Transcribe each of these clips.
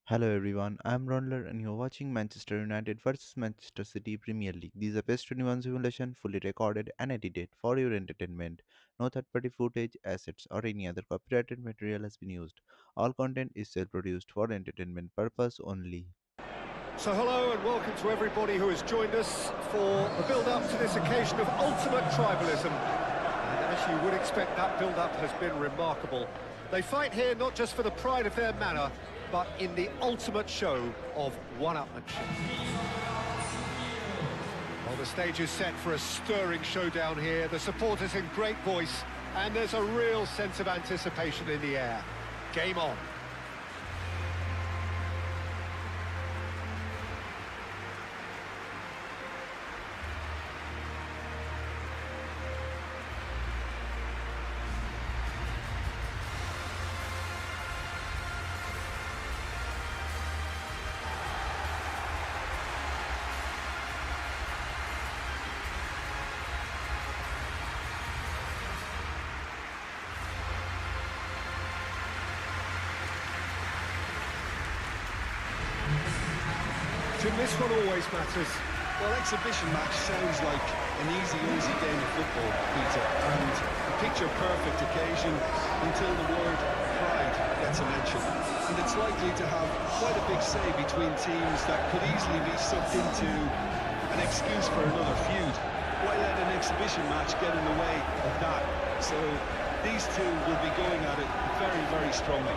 Hello everyone, I'm Raundler and you're watching Manchester United vs Manchester City Premier League. This is a PES 21 simulation fully recorded and edited for your entertainment. No third-party footage, assets or any other copyrighted material has been used. All content is self-produced for entertainment purpose only. So hello and welcome to everybody who has joined us for the build-up to this occasion of ultimate tribalism. And as you would expect, that build-up has been remarkable. They fight here not just for the pride of their manor, but in the ultimate show of one-upmanship. Well, the stage is set for a stirring showdown here. The supporters in great voice, and there's a real sense of anticipation in the air. Game on. Jim, this one always matters. Well, exhibition match sounds like an easy game of football, Peter, and a picture-perfect occasion until the word pride gets a mention. And it's likely to have quite a big say between teams that could easily be sucked into an excuse for another feud. Why let an exhibition match get in the way of that? So these two will be going at it very, very strongly.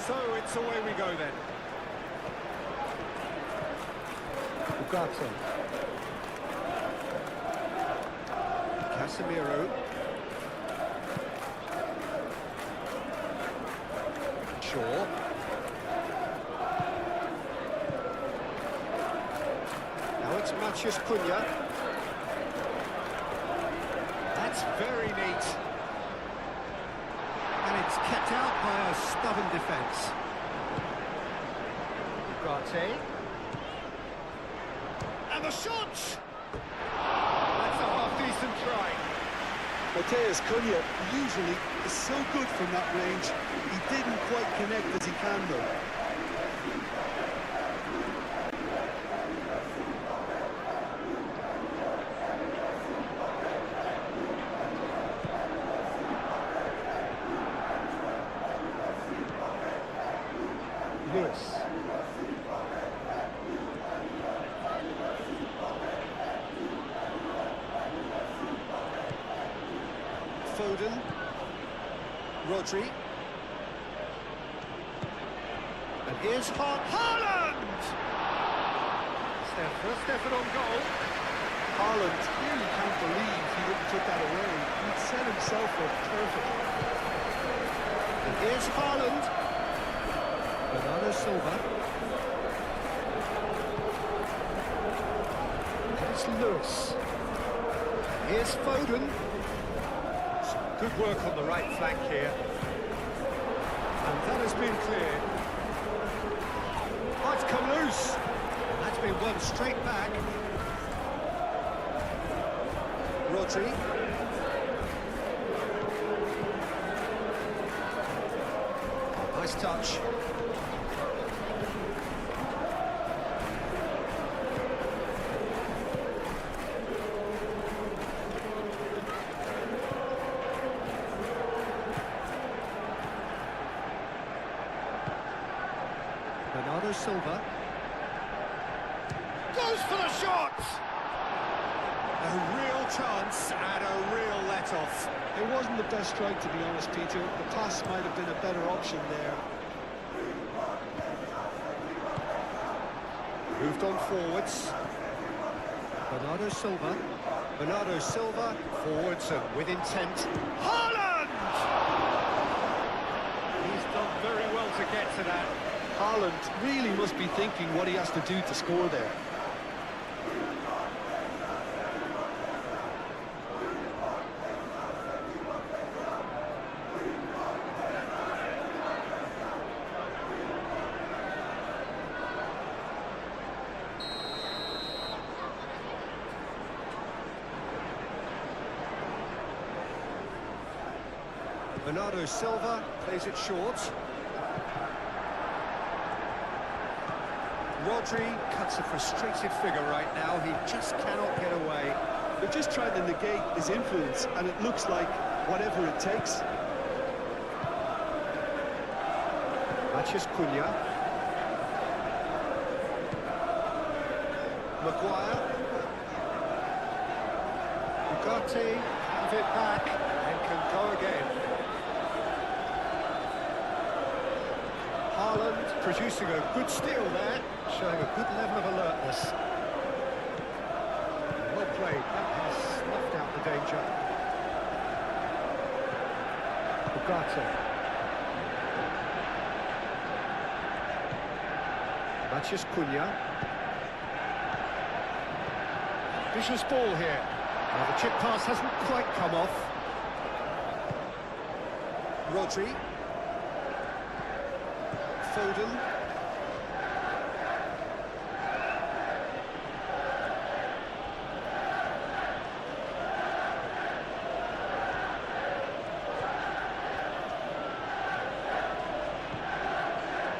So it's away we go then. Ugarte. Casemiro. Shaw. Now it's Matheus Cunha. That's very neat. And it's kept out by a stubborn defence. Ugarte. And the shot! That's a half-decent try. Matheus Cunha usually is so good from that range. He didn't quite connect as he can though. Lewis. Foden. Rodri. And here's Haaland! Stefan on goal. Haaland really can't believe he didn't put that away. He'd set himself up perfectly. And here's Haaland. Bernardo Silva. Here's Lewis. Here's Foden. Some good work on the right flank here. And that has been cleared. Oh, it's come loose. And that's been won straight back. Rodri. Nice touch. Bernardo Silva. Goes for the shot! A real chance and a real let-off. It wasn't the best strike, to be honest, Peter. The pass might have been a better option there. Moved on forwards. Bernardo Silva. Bernardo Silva forwards and with intent. Haaland! He's done very well to get to that. Haaland really must be thinking what he has to do to score there. Bernardo Silva plays it short. Rodri cuts a frustrated figure right now. He just cannot get away. They're just trying to negate his influence, and it looks like whatever it takes. Mathias Cunha. Maguire. Ugarte have it back and can go again. Haaland producing a good steal there, showing a good level of alertness. Well played, that has snuffed out the danger. Ugarte. Mathias Cunha. Vicious ball here. Now the chip pass hasn't quite come off. Rodri. Foden.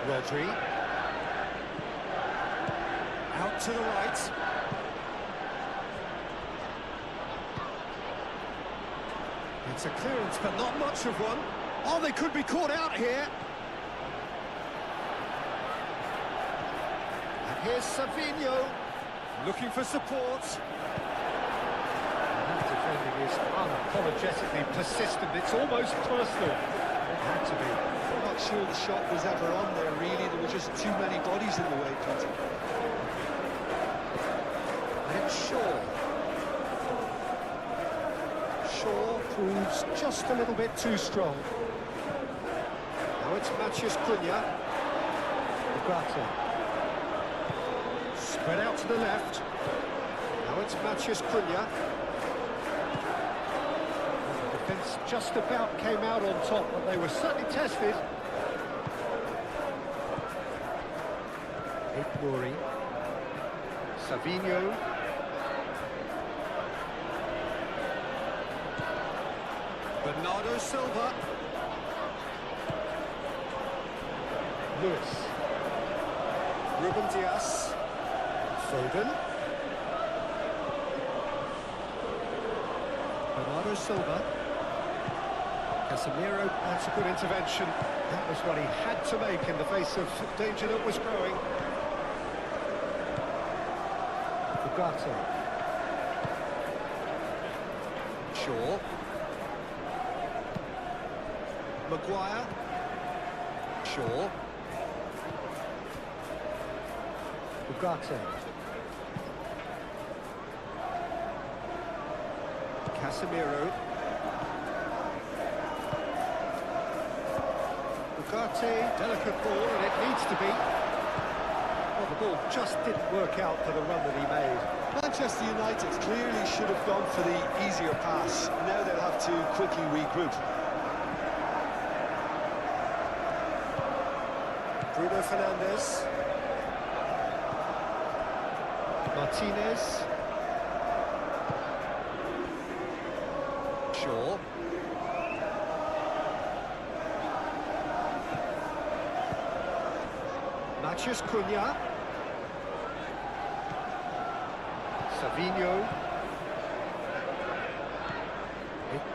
Rodri. Out to the right. It's a clearance, but not much of one. Oh, they could be caught out here. And here's Savinho, looking for support. And that defending is unapologetically persistent. It's almost personal. It had to be. I'm not sure the shot was ever on there, really. There were just too many bodies in the way, Peter. And it's Shaw. Shaw proves just a little bit too strong. Now it's Mathias Cunha. Ugarte. Spread out to the left. Now it's Mathias Cunha. The defence just about came out on top, but they were certainly tested. Nouri. Savinho. Bernardo Silva. Lewis. Ruben Dias. Foden. Bernardo Silva. Casemiro, that's a good intervention. That was what he had to make in the face of danger that was growing. Ugarte. Shaw. Maguire. Shaw. Ugarte. Casemiro. Ugarte, delicate ball, and it needs to be. Well, the ball just didn't work out for the run that he made. Manchester United clearly should have gone for the easier pass. Now they'll have to quickly regroup. Bruno Fernandes. Martinez. Shaw. Mathias Cunha. Savinho.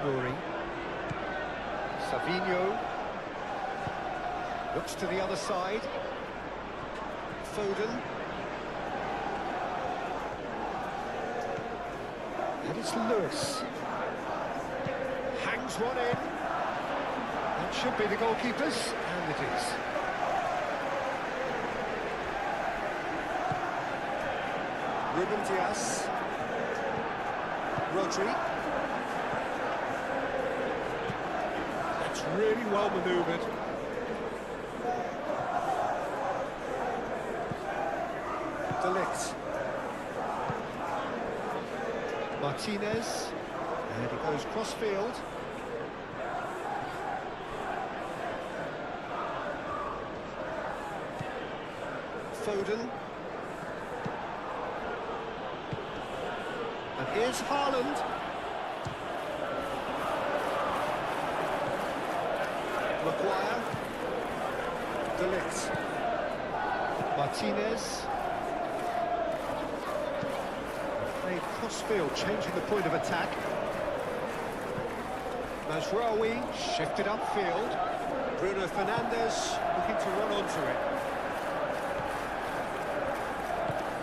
Nouri. Savinho. Looks to the other side. Foden. And it's Lewis. Hangs one in. That should be the goalkeeper's, and it is. Ruben Dias. Rodri. That's really well manoeuvred. De Ligt. Martinez. And he goes cross-field. Foden. And here's Haaland. De Ligt. Martinez. Played cross-field, changing the point of attack. Mazraoui shifted upfield. Bruno Fernandes looking to run onto it.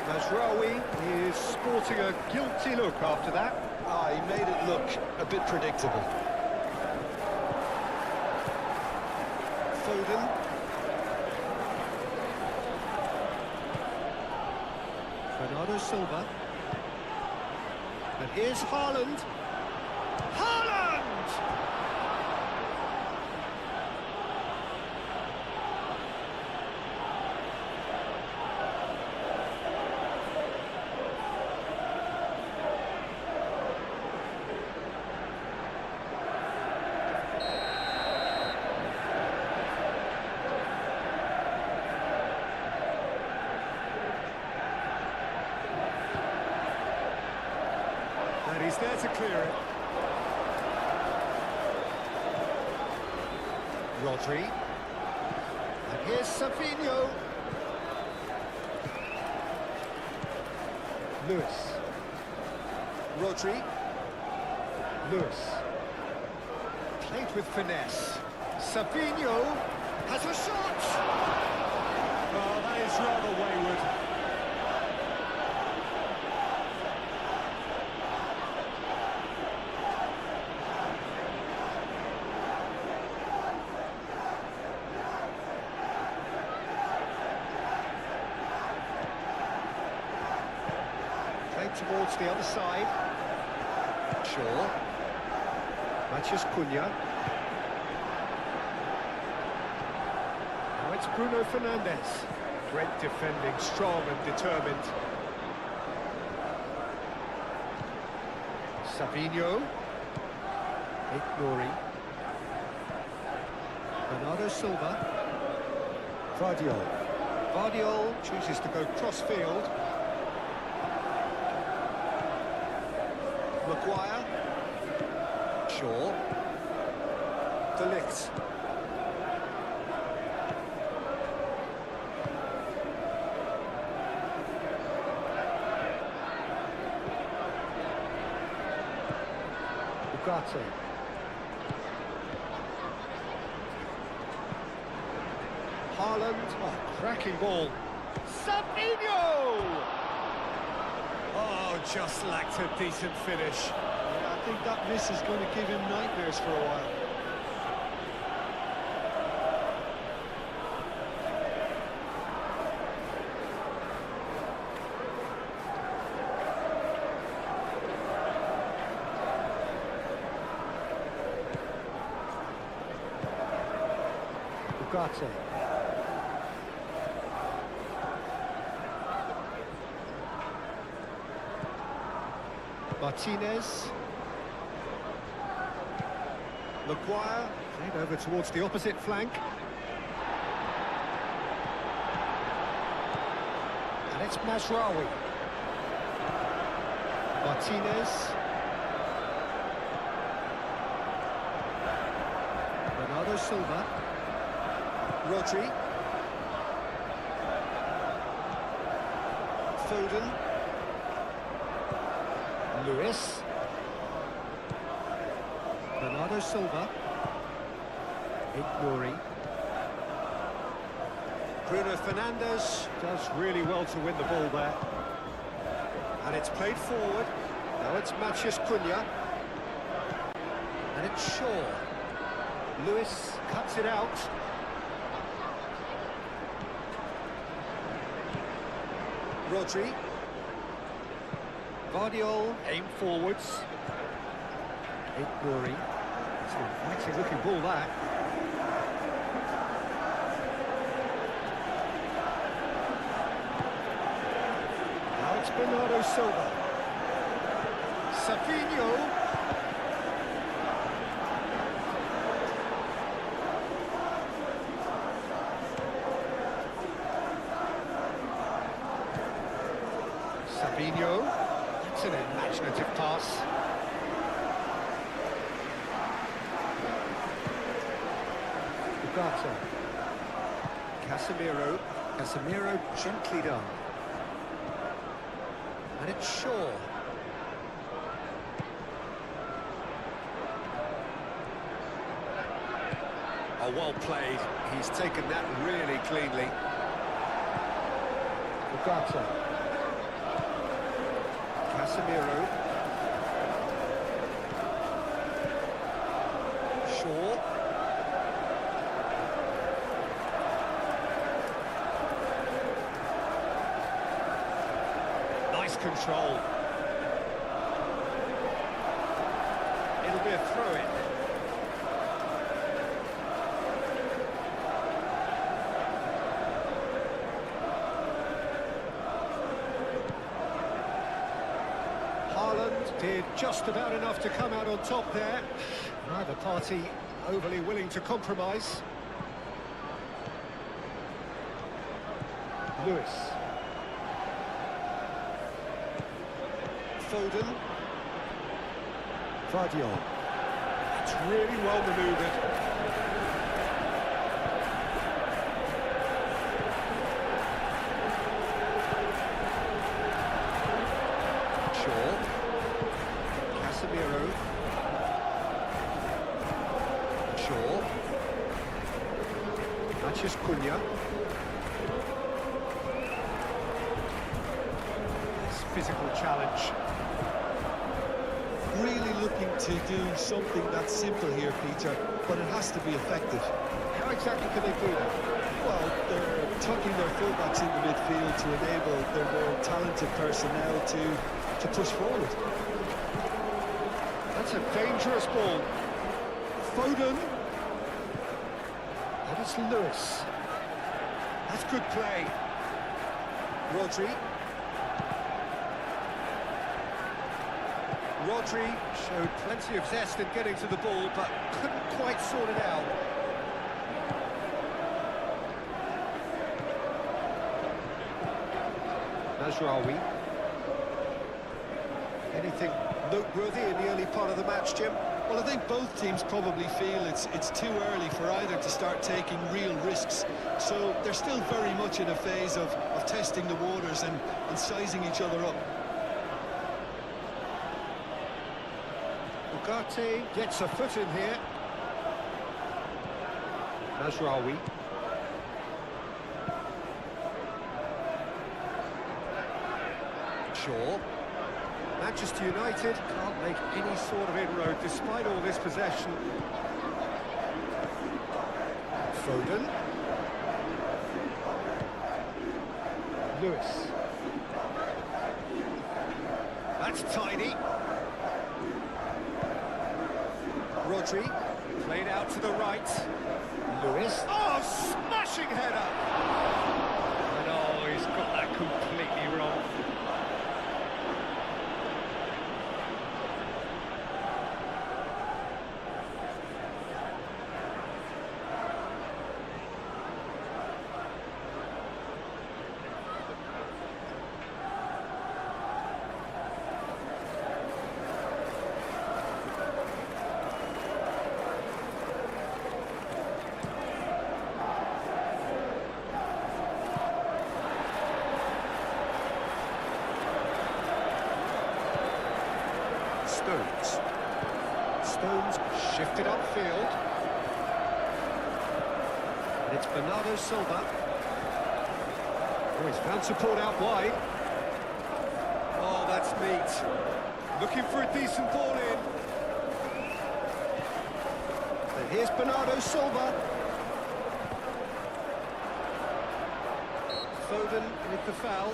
Mazraoui is sporting a guilty look after that. He made it look a bit predictable. Foden. Bernardo Silva. And here's Haaland. Haaland! And he's there to clear it. Rodri. And here's Savinho. Lewis. Rodri. Lewis. Played with finesse. Savinho has a shot! Oh, that is rather wayward. Towards the other side. Shaw. Mathias Cunha. Now it's Bruno Fernandes. Great defending, strong and determined. Savinho. Nouri. Bernardo Silva. Vardiol. Vardiol chooses to go cross-field. Maguire. Shaw. De Ligt. Ugarte. Haaland. Oh, cracking ball. Savinho! Oh, just lacked a decent finish. Yeah, I think that miss is going to give him nightmares for a while. Ugarte. Martinez. Maguire, played over towards the opposite flank. And it's Mazraoui. Martinez. Bernardo Silva. Rodri. Foden. Lewis. Bernardo Silva. Nouri. Bruno Fernandes does really well to win the ball there. And it's played forward. Now it's Mathias Cunha. And it's Shaw. Lewis cuts it out. Rodri. Vardiol, aim forwards. Nouri. It's an inviting looking ball that. Now it's Bernardo Silva. Savinho. Savinho. That's an imaginative pass. Ugarte. Casemiro. Casemiro gently done. And it's Shaw. Oh, well played. He's taken that really cleanly. Ugarte. Casemiro. Shaw. Nice control. It'll be a throw-in. Did just about enough to come out on top there. Neither party overly willing to compromise. Lewis. Foden. Vardiol. It's really well manoeuvred. Cunha. This physical challenge. Really looking to do something that's simple here, Peter, but it has to be effective. How exactly can they do that? Well, they're tucking their fullbacks in the midfield to enable their more talented personnel to push forward. That's a dangerous ball. Foden. And it's Lewis. That's good play. Rodri. Rodri showed plenty of zest in getting to the ball, but couldn't quite sort it out. Najraoui. Anything noteworthy in the early part of the match, Jim? Well, I think both teams probably feel it's too early for either to start taking real risks. So they're still very much in a phase of testing the waters and sizing each other up. Ugarte gets a foot in here. Najraoui. Shaw. Manchester United can't make any sort of inroad despite all this possession. Foden. Lewis. That's tidy. Rodri. Played out to the right. Lewis. Oh, smashing header! And oh, he's got that completely wrong. Stones shifted upfield. And it's Bernardo Silva. Oh, he's found support out wide. Oh, that's neat. Looking for a decent ball in. And here's Bernardo Silva. Foden with the foul.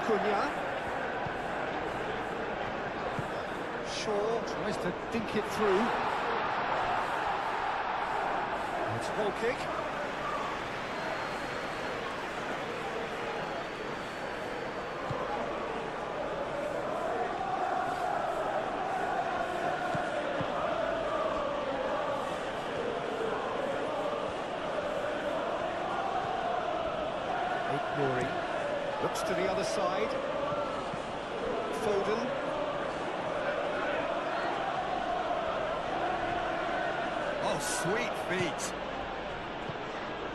Cunha. Shaw tries to dink it through. Beautiful kick. Nuri looks to the other side. Foden. Oh, sweet feet.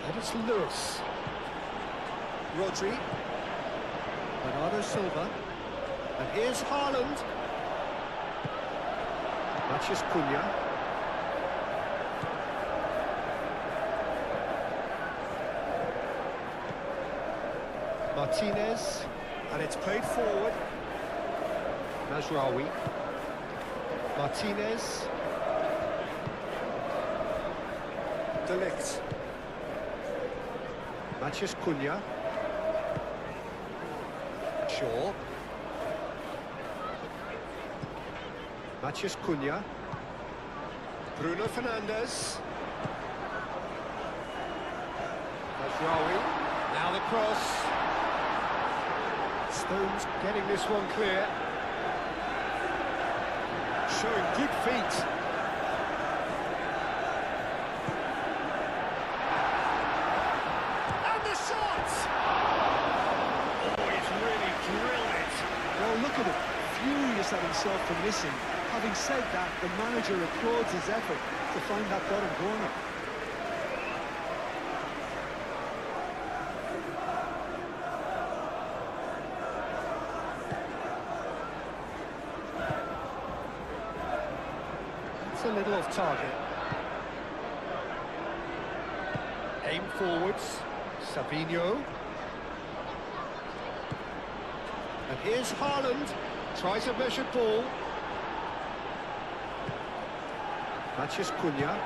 And it's Lewis. Rodri. Bernardo Silva. And here's Haaland. Matheus Cunha. Martinez, and it's played forward. Mazraoui. Martinez. De Ligt. Matheus Cunha. Shaw. Matheus Cunha. Bruno Fernandes. Mazraoui. Now the cross. Stones getting this one clear. Showing good feet. And the shot! Oh, he's really drilled it. Well, look at him, furious at himself for missing. Having said that, the manager applauds his effort to find that bottom corner. It's a little off target. Aim forwards. Savinho. And here's Haaland. Tries a measured ball. Matheus Cunha.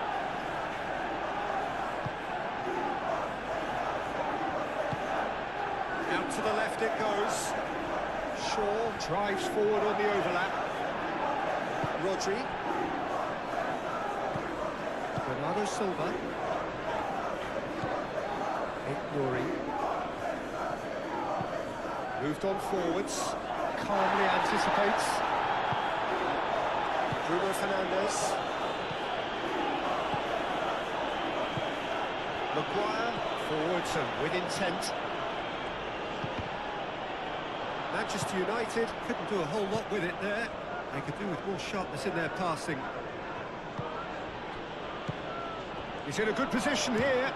Out to the left it goes. Shaw drives forward on the overlap. Rodri. Bernardo Silva. Nuri. Moved on forwards. Calmly anticipates. Bruno Fernandes. Maguire. Forwards and with intent. Manchester United couldn't do a whole lot with it there. They could do with more sharpness in their passing. He's in a good position here.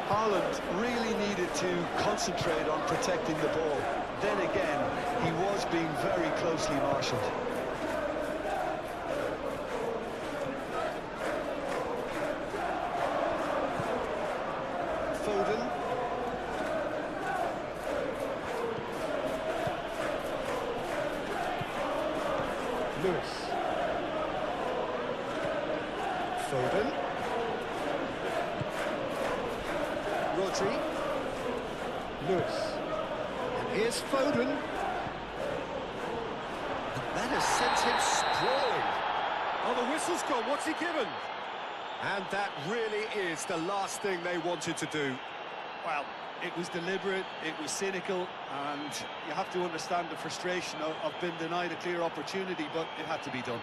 Haaland really needed to concentrate on protecting the ball. Then again, he was being very closely marshalled. Foden. Lewis. Foden. Rodri. Lewis. And here's Foden. And that has sent him sprawling. Oh, the whistle's gone. What's he given? And that really is the last thing they wanted to do. Well, it was deliberate, it was cynical, and you have to understand the frustration of being denied a clear opportunity, but it had to be done.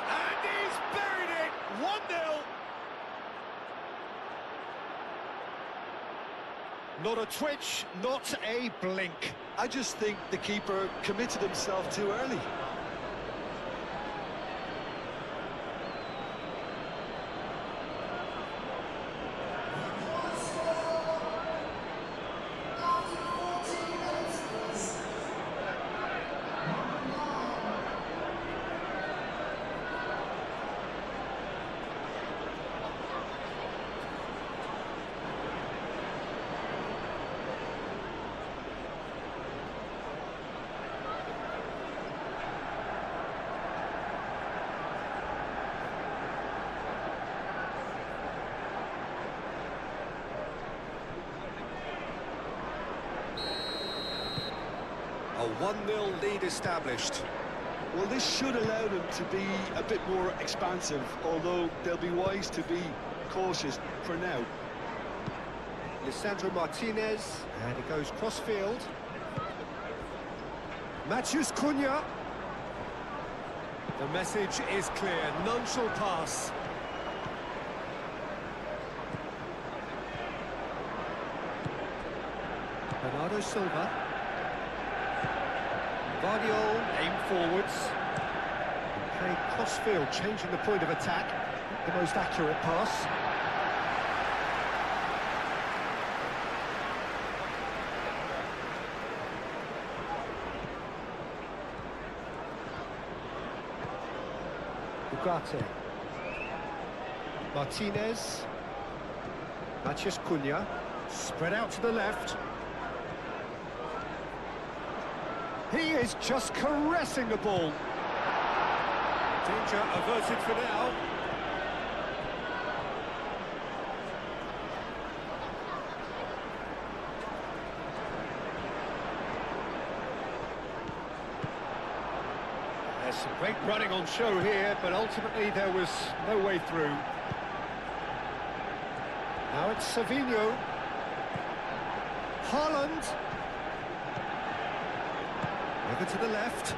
And he's buried it! 1-0. Not a twitch, not a blink. I just think the keeper committed himself too early. A 1-0 lead established. Well, this should allow them to be a bit more expansive, although they'll be wise to be cautious for now. Lisandro Martinez, and it goes cross-field. Matheus Cunha. The message is clear, none shall pass. Bernardo Silva. Guardiola, aim forwards. Played cross-field, changing the point of attack. The most accurate pass. Ugarte. Martinez. Matheus Cunha. Spread out to the left. He is just caressing the ball. Danger averted for now. There's some great running on show here, but ultimately there was no way through. Now it's Savinho. Haaland. Over to the left.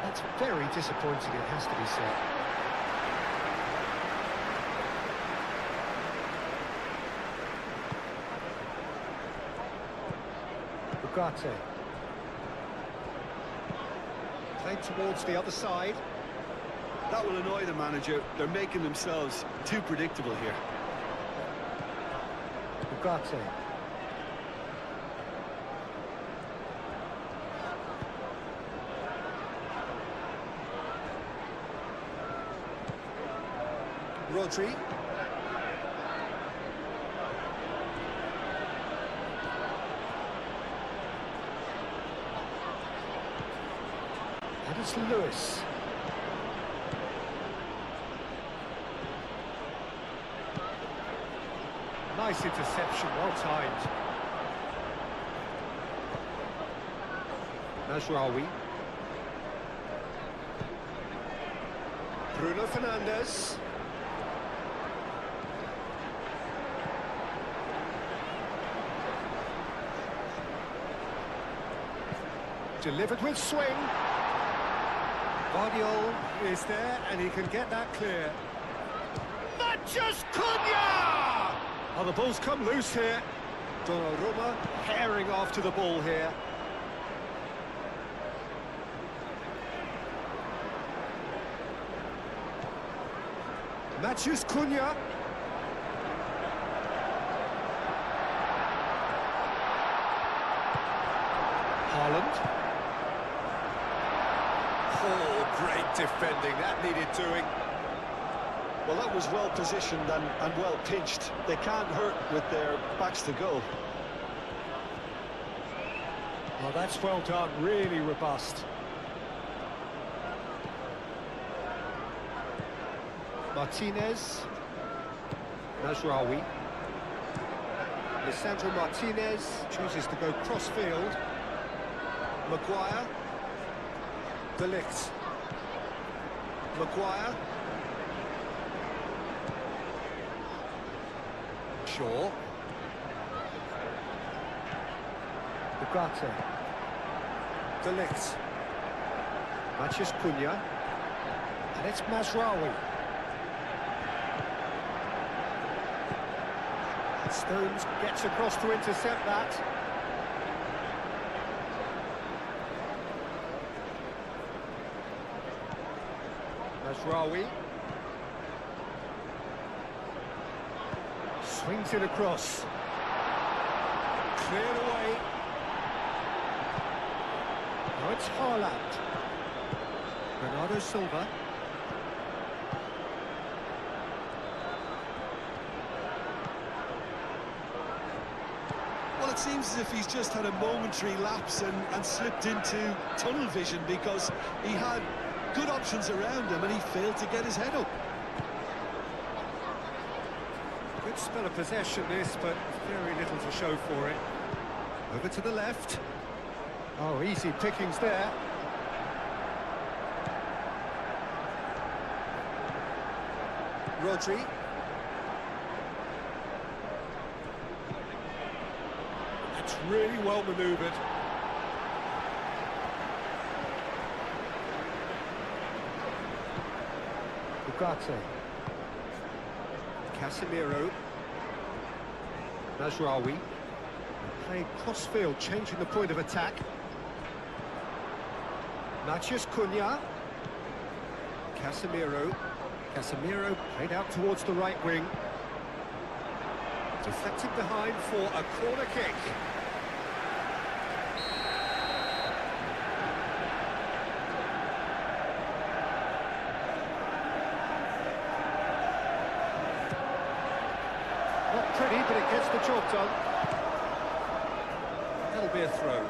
That's very disappointing, it has to be said. Ugarte. Played towards the other side. That will annoy the manager. They're making themselves too predictable here. Ugarte. Rodri. And it's Lewis. Nice interception, well timed. Mazraoui. Bruno Fernandes. Delivered with swing. Guardiola is there, and he can get that clear. Matheus Cunha! Oh, the ball's come loose here. Donnarumma herring after the ball here. Matheus Cunha. Haaland. Oh, great defending, that needed doing. Well, that was well positioned and well pinched. They can't hurt with their backs to goal. Oh, that's well done, really robust. Martinez. Mazraoui. Lisandro Martinez chooses to go cross-field. Maguire. De Ligt. Maguire. Shaw. Ugarte. De Ligt. Matheus Cunha. And it's Mazraoui. Stones gets across to intercept that. Mazraoui. Swings it across. Cleared away. Now it's Haaland. Bernardo Silva. Well, it seems as if he's just had a momentary lapse and slipped into tunnel vision, because he had good options around him and he failed to get his head up. Good spell of possession this, but very little to show for it. Over to the left. Oh, easy pickings there. Rodri. That's really well manoeuvred. Ugarte. Casemiro. Mazraoui. Playing cross-field, changing the point of attack. Matheus Cunha. Casemiro. Casemiro played out towards the right wing. Deflected behind for a corner kick. Not pretty, but it gets the job done. That'll be a throw.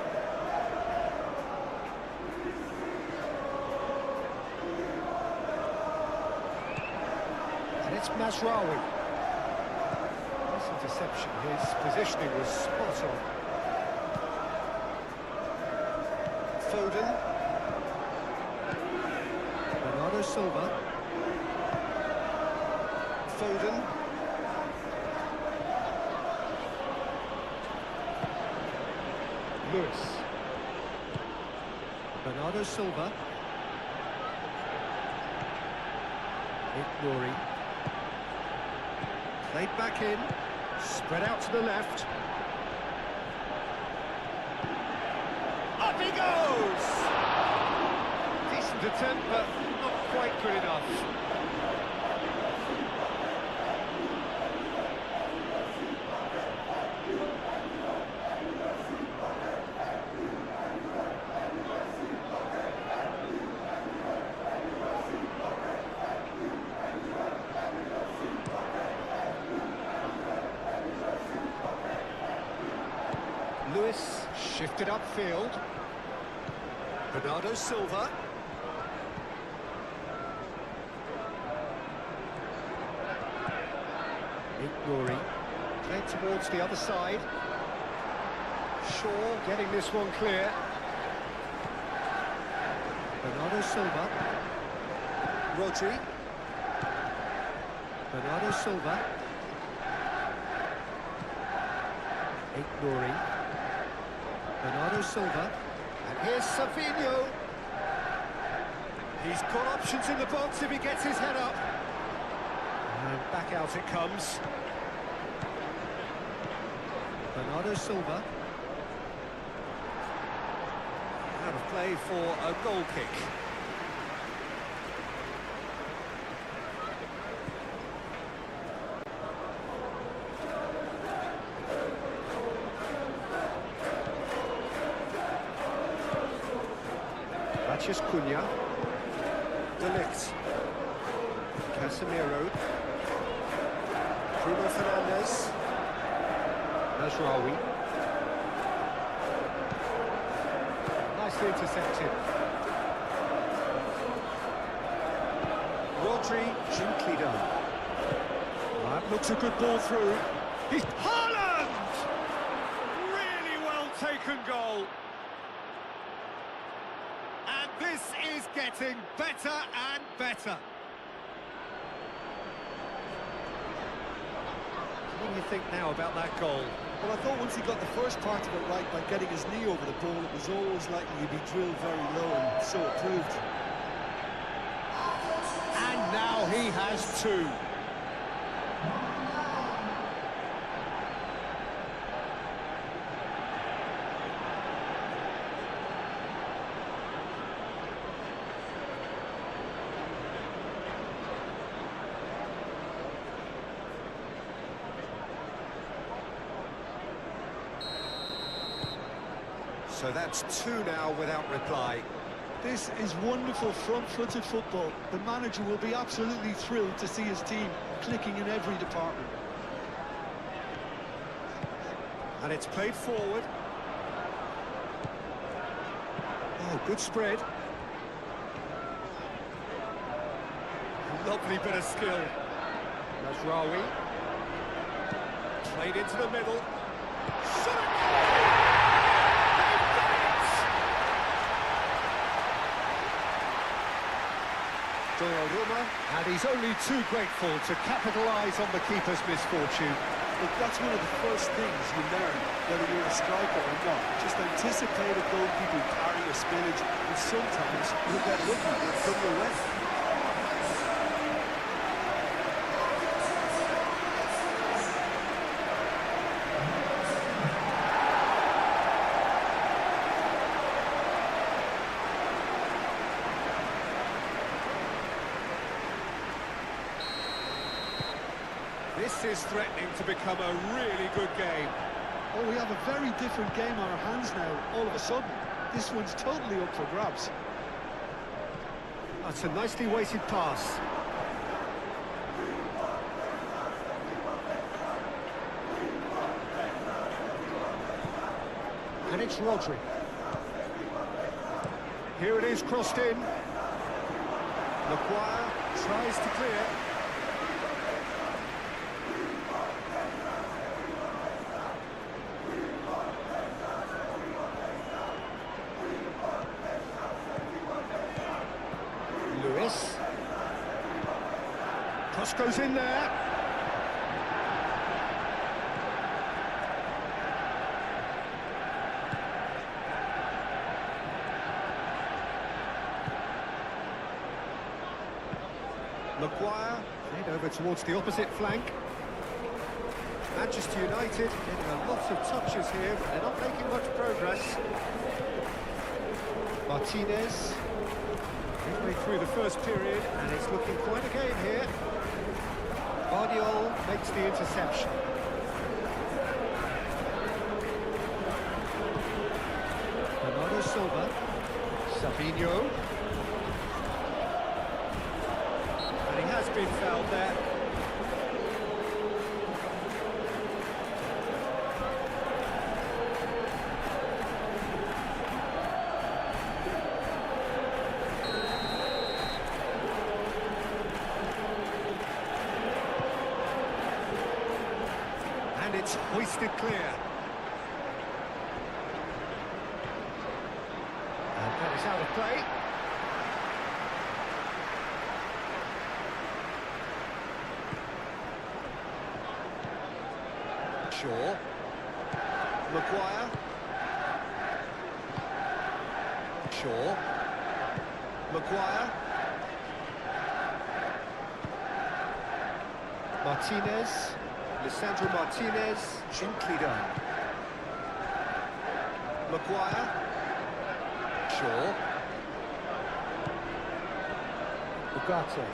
And it's Mazraoui. Nice interception. His positioning was spot on. Foden. Bernardo Silva. Foden. Lewis. Bernardo Silva. Nouri. Played back in. Spread out to the left. Up he goes! Decent attempt, but not quite good enough. Lewis shifted upfield. Bernardo Silva. Nouri. Played towards the other side. Shaw getting this one clear. Bernardo Silva. Rodri. Bernardo Silva. Nouri. Bernardo Silva, and here's Savinho. He's got options in the box if he gets his head up. And back out it comes. Bernardo Silva. Out of play for a goal kick. Matheus Cunha. De Ligt. Casemiro. Bruno Fernandes. Mazraoui. Nicely intercepted. Rodri, gently done. That looks a good ball through. He's Haaland! Really well taken goal. And this is getting better and better. What do you think now about that goal? Well, I thought once he got the first part of it right by getting his knee over the ball, it was always likely to be drilled very low, and so it proved. And now he has two. So that's two now without reply. This is wonderful front-footed football. The manager will be absolutely thrilled to see his team clicking in every department. And it's played forward. Oh, good spread. Lovely bit of skill. Mazraoui. Played into the middle. Shot it! They've done it! Donnarumma, and he's only too grateful to capitalise on the keeper's misfortune. Look, that's one of the first things you learn, whether you're a striker or not. Just anticipate a goalkeeper carry or spillage, and sometimes you'll get lucky and come your way. This is threatening to become a really good game. Oh, we have a very different game on our hands now, all of a sudden. This one's totally up for grabs. That's a nicely weighted pass. And it's Rodri. Here it is, crossed in. Maguire tries to clear. Lewis. Cross goes in there. Maguire, played over towards the opposite flank. Manchester United getting a lot of touches here, but they're not making much progress. Martinez, midway through the first period, and it's looking quite a game here. Guardiola makes the interception. Bernardo Silva, Savinho. And he has been fouled there. And it's hoisted clear. And that is out of play. Shaw. Maguire. Shaw. Maguire. Martinez. Lisandro Martinez, gently done. Maguire. Shaw. Ugarte.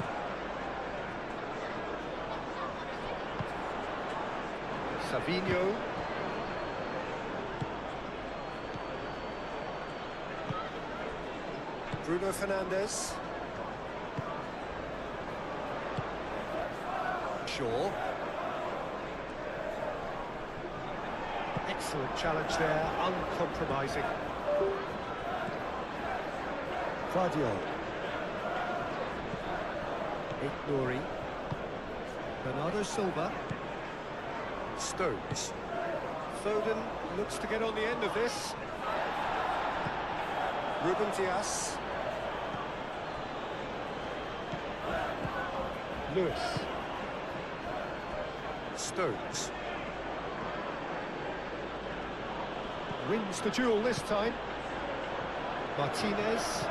Savinho. Bruno Fernandes. Shaw. Excellent challenge there, uncompromising. Guardiola. Nouri. Bernardo Silva. Stones. Foden looks to get on the end of this. Ruben Dias. Lewis. Stones. Wins the duel this time. Martinez.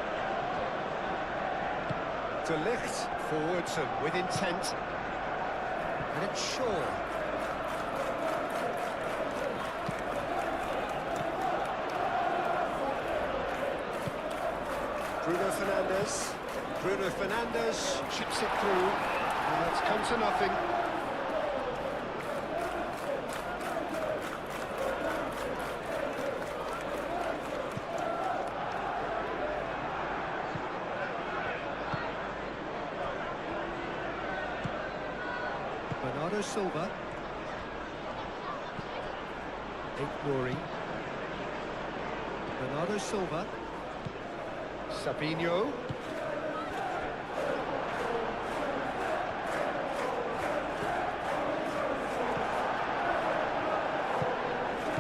De Ligt forwards and with intent. And it's Shaw. Bruno Fernandes. Bruno Fernandes chips it through. And it's come to nothing. Bernardo Silva. Nouri. Bernardo Silva. Savinho.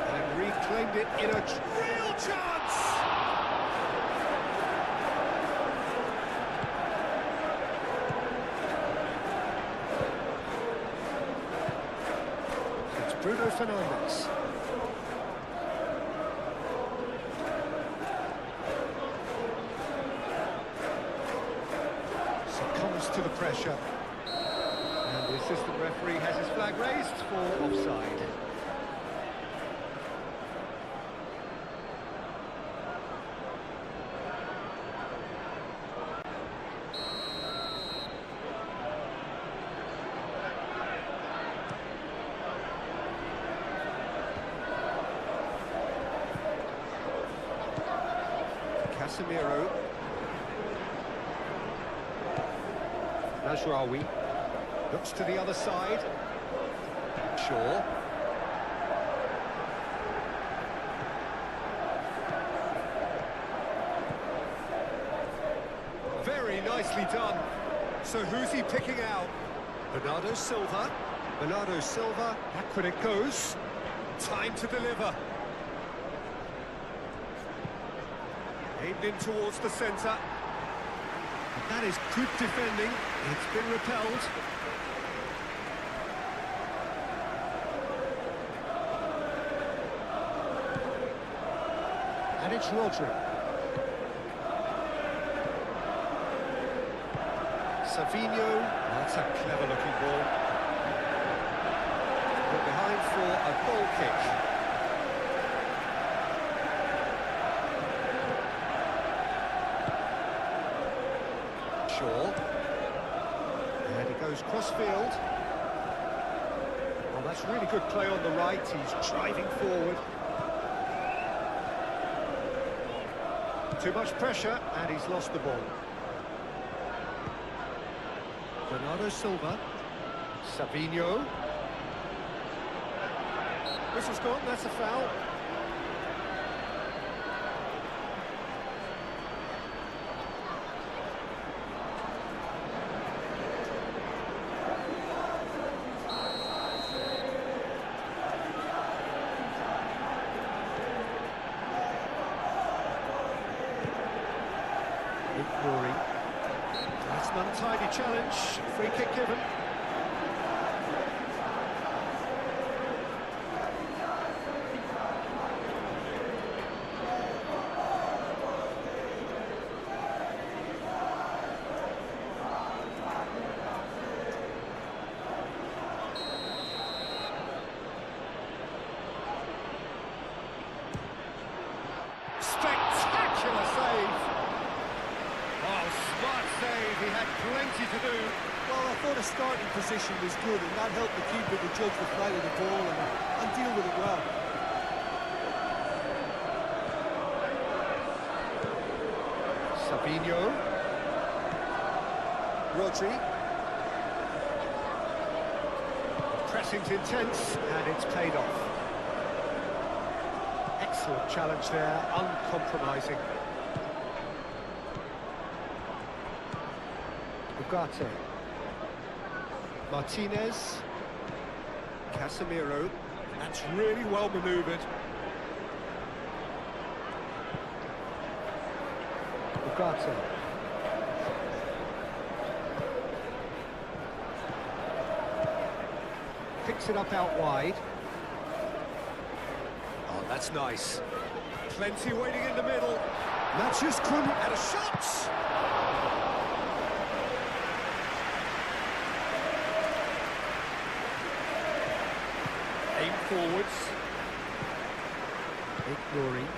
And reclaimed it in a real chance! Bruno Fernandes. Succumbs to the pressure. And the assistant referee has his flag raised for offside. Casemiro. Najraoui looks to the other side. Shaw. Very nicely done. So who's he picking out? Bernardo Silva. Bernardo Silva. Backward it goes. Time to deliver. Aimed in towards the centre. That is good defending. It's been repelled. And it's Rodri. Savinho. That's a clever looking ball. Put behind for a goal kick. And he goes cross-field. Well, that's really good play on the right. He's driving forward. Too much pressure, and he's lost the ball. Bernardo Silva. Savinho. Whistle's gone, that's a foul. That's an untidy challenge. Free kick given. Spectacular save. Oh, smart save, he had plenty to do. Well, I thought the starting position was good, and that helped the keeper to judge the flight of the ball and deal with it well. Savinho. Rodri. Pressing's intense, and it's paid off. Excellent challenge there, uncompromising. Ugarte. Martinez. Casemiro. That's really well manoeuvred. Ugarte. Picks it up out wide. Oh, that's nice. Plenty waiting in the middle. Matches couldn't. And a shot! Aim forwards. Ignoring.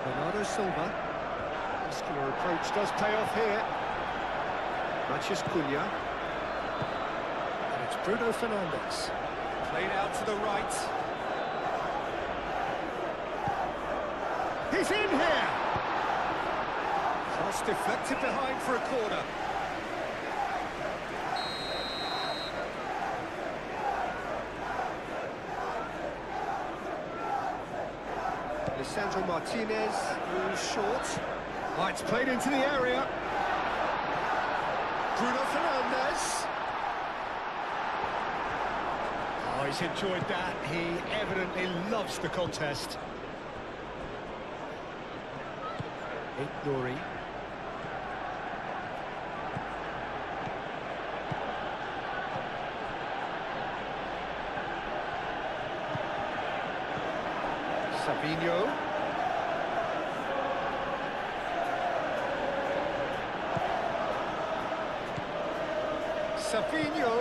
Bernardo Silva. Muscular approach does pay off here. Matches Cunha. And it's Bruno Fernandes. Played out to the right. He's in here! Cross deflected behind for a corner. Lisandro Martinez, who's short. Oh, it's played into the area. Bruno Fernandes. Oh, he's enjoyed that. He evidently loves the contest. Ignoring. Savinho. Savinho.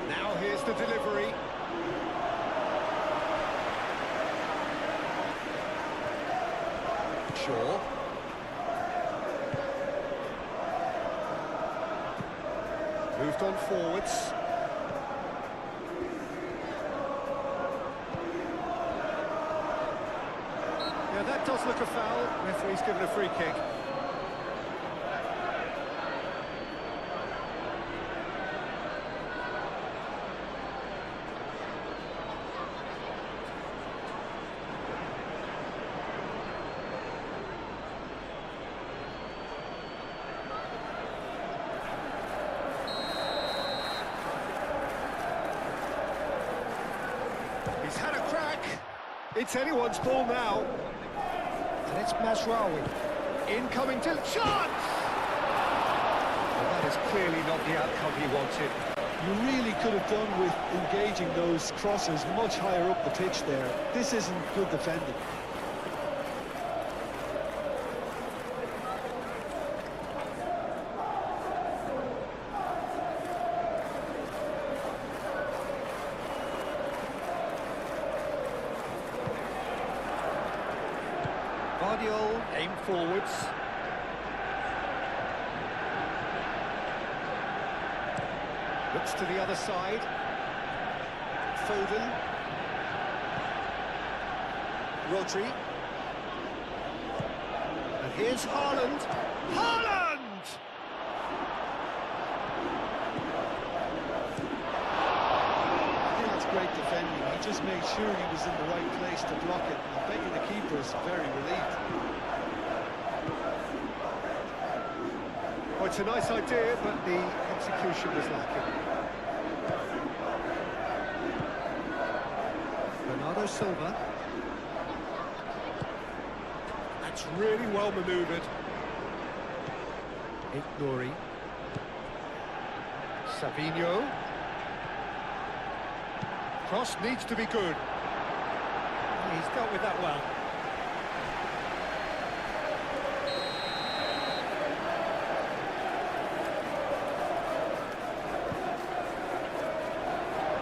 Now here's the delivery. Shaw. Moved on forwards. Yeah, that does look a foul. Referee's given a free kick. He's had a crack. It's anyone's ball now. And it's Mazraoui. Incoming to chance! Well, that is clearly not the outcome he wanted. You really could have done with engaging those crosses much higher up the pitch there. This isn't good defending. Guardiola aimed forwards. Looks to the other side. Foden. Rodri. And here's Haaland. Haaland! I think that's great defending. He just made sure he was in the right place to block it. I bet you the keeper is very relieved. Well, it's a nice idea, but the execution was lacking. Bernardo Silva. That's really well manoeuvred. Ignori. Savinho. Cross needs to be good. He's dealt with that well.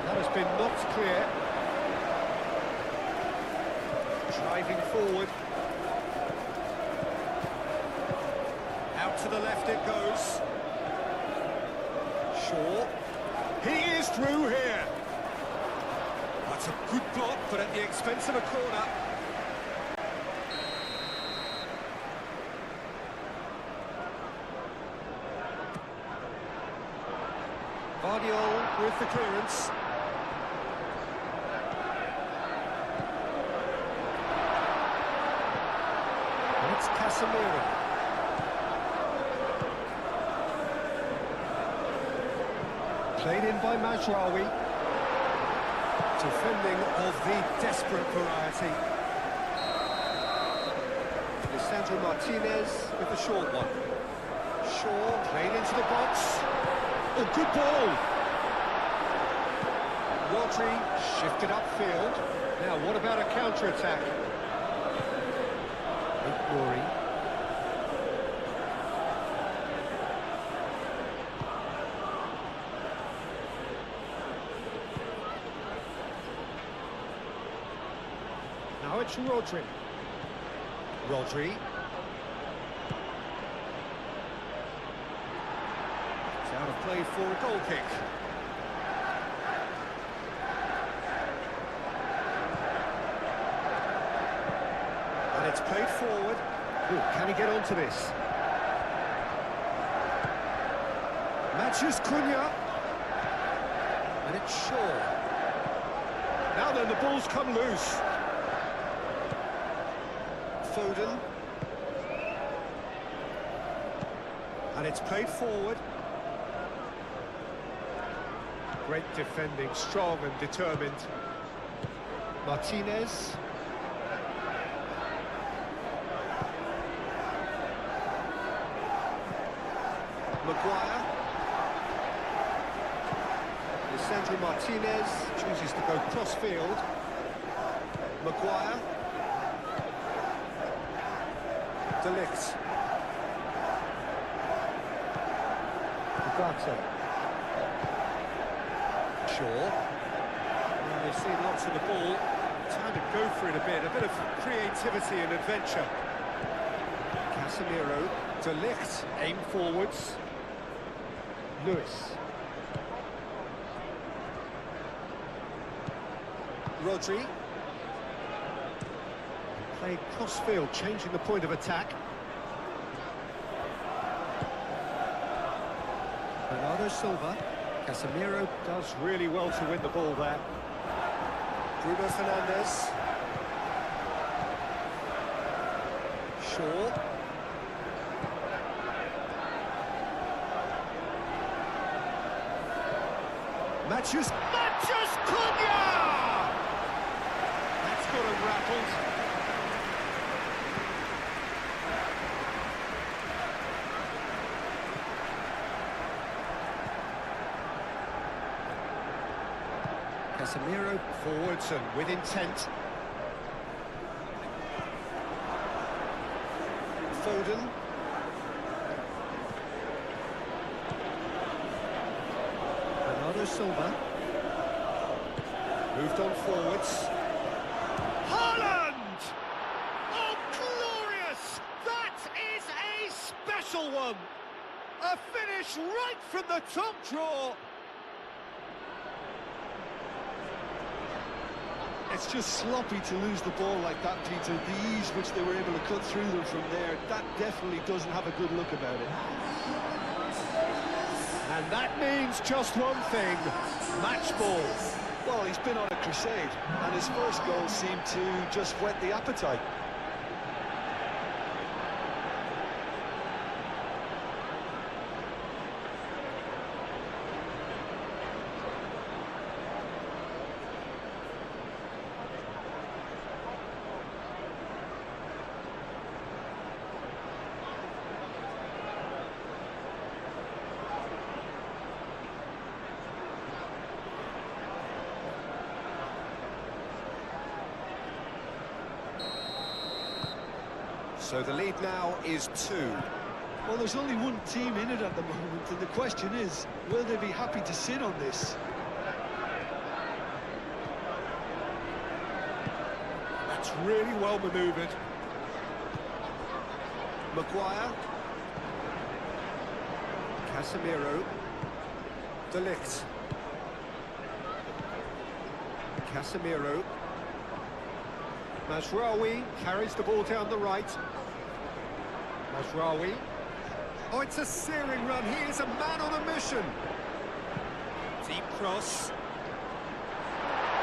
That has been knocked clear. Driving forward. Out to the left it goes. Shaw. He is through here. That's a good block, but at the expense of a corner. Guardiola with the clearance. And it's Casemiro. Played in by Mazraoui. Defending of the desperate variety. Lisandro Martinez with the short one. Shaw played into the box. Oh, good ball! Rodri shifted upfield. Now, what about a counter-attack? Ignori. Now it's Rodri. Rodri. It's out of play for a goal kick. And it's played forward. Ooh, can he get onto this? Matches Cunha. And it's Shaw. Now then, the ball's come loose. Foden. And it's played forward. Great defending, strong and determined. Martinez. Maguire. Lisandro Martinez chooses to go cross-field. Maguire. De Ligt. Ugarte. Shaw. Well, they've seen lots of the ball. Time to go for it a bit of creativity and adventure. Casemiro. De Ligt. Aim forwards. Lewis. Rodri. Played cross-field, changing the point of attack. Bernardo Silva. Casemiro does really well to win the ball there. Bruno Fernandes. Shaw. Matthews Cunha! That's got him rattled. Casemiro forwards and with intent. Foden. Bernardo Silva. Moved on forwards. Haaland! Oh, glorious! That is a special one! A finish right from the top draw. It's just sloppy to lose the ball like that, Peter. The ease which they were able to cut through them from there, that definitely doesn't have a good look about it. And that means just one thing, match ball. Well, he's been on a crusade, and his first goal seemed to just whet the appetite. So the lead now is 2. Well, there's only one team in it at the moment, and the question is, will they be happy to sit on this? That's really well manoeuvred. Maguire. Casemiro. De Ligt. Casemiro. Mazraoui carries the ball down the right. Mazraoui. Oh, it's a searing run. He is a man on a mission. Deep cross.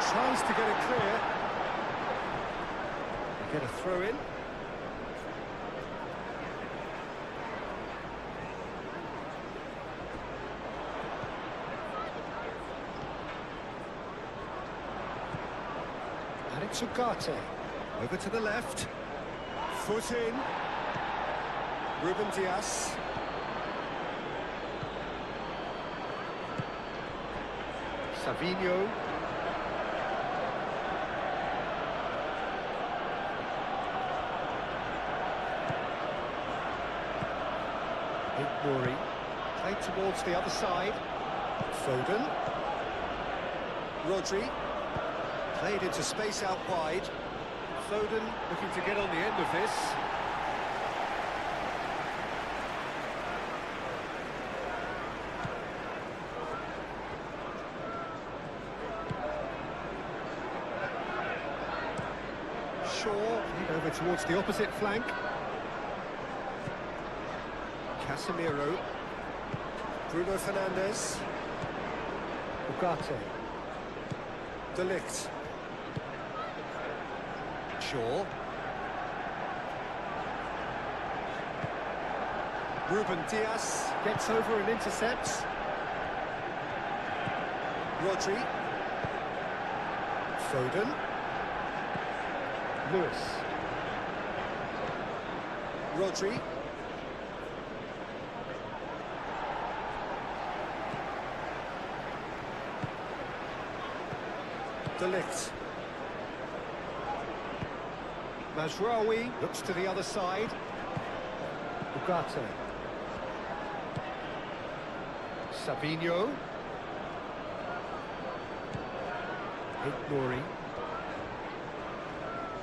Tries to get it clear. They get a throw in. And it's Ugarte. Over to the left. Foot in. Ruben Dias. Savinho. Murray. Played towards the other side. Foden. Rodri. Played into space out wide. Foden looking to get on the end of this. Shaw played over towards the opposite flank. Casemiro. Bruno Fernandes. Ugarte. De Ligt. Shaw. Ruben Dias gets over and intercepts. Rodri. Foden. Lewis. Rodri. De Ligt. Mazraoui looks to the other side. Ugarte. Savinho. Nouri.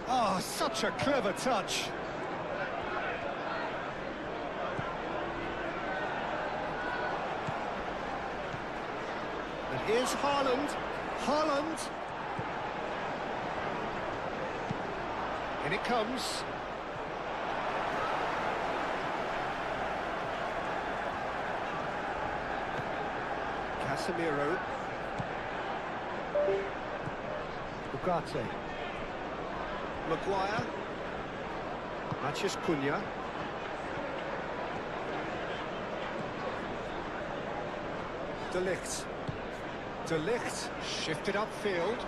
Oh, such a clever touch. And here's Haaland. Haaland. In it comes. Casemiro. Ugarte. Maguire. Matheus Cunha. De Ligt. De Ligt shifted upfield.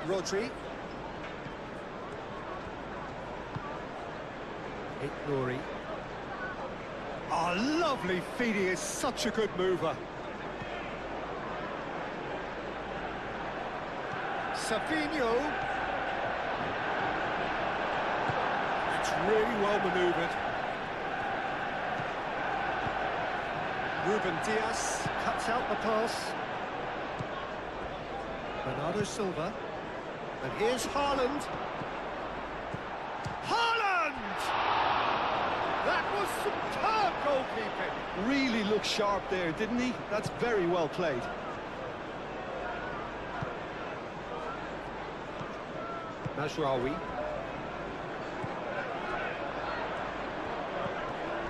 Rodri. Nouri. Oh, lovely feed, he is such a good mover. Savinho. That's really well manoeuvred. Ruben Dias cuts out the pass. Bernardo Silva. And here's Haaland. Haaland! That was superb goalkeeping. Really looked sharp there, didn't he? That's very well played. Mazraoui.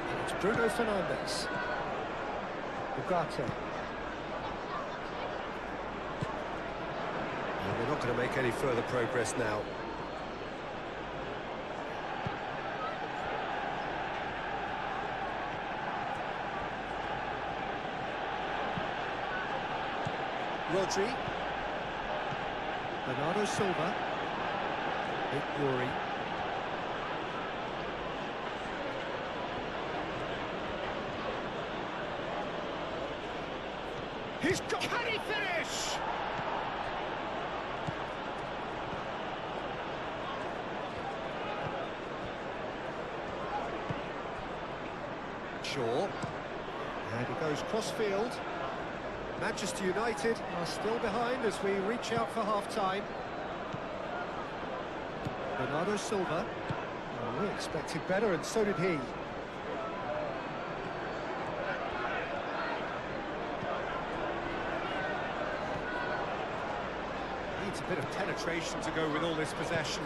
And it's Bruno Fernandes. Ugarte. And they're not going to make any further progress now. Rodri. Bernardo Silva. Nouri. He's got... Can he finish? Shaw. And he goes cross-field. Manchester United are still behind as we reach out for half-time. Bernardo Silva. Oh, we expected better, and so did he. Needs a bit of penetration to go with all this possession.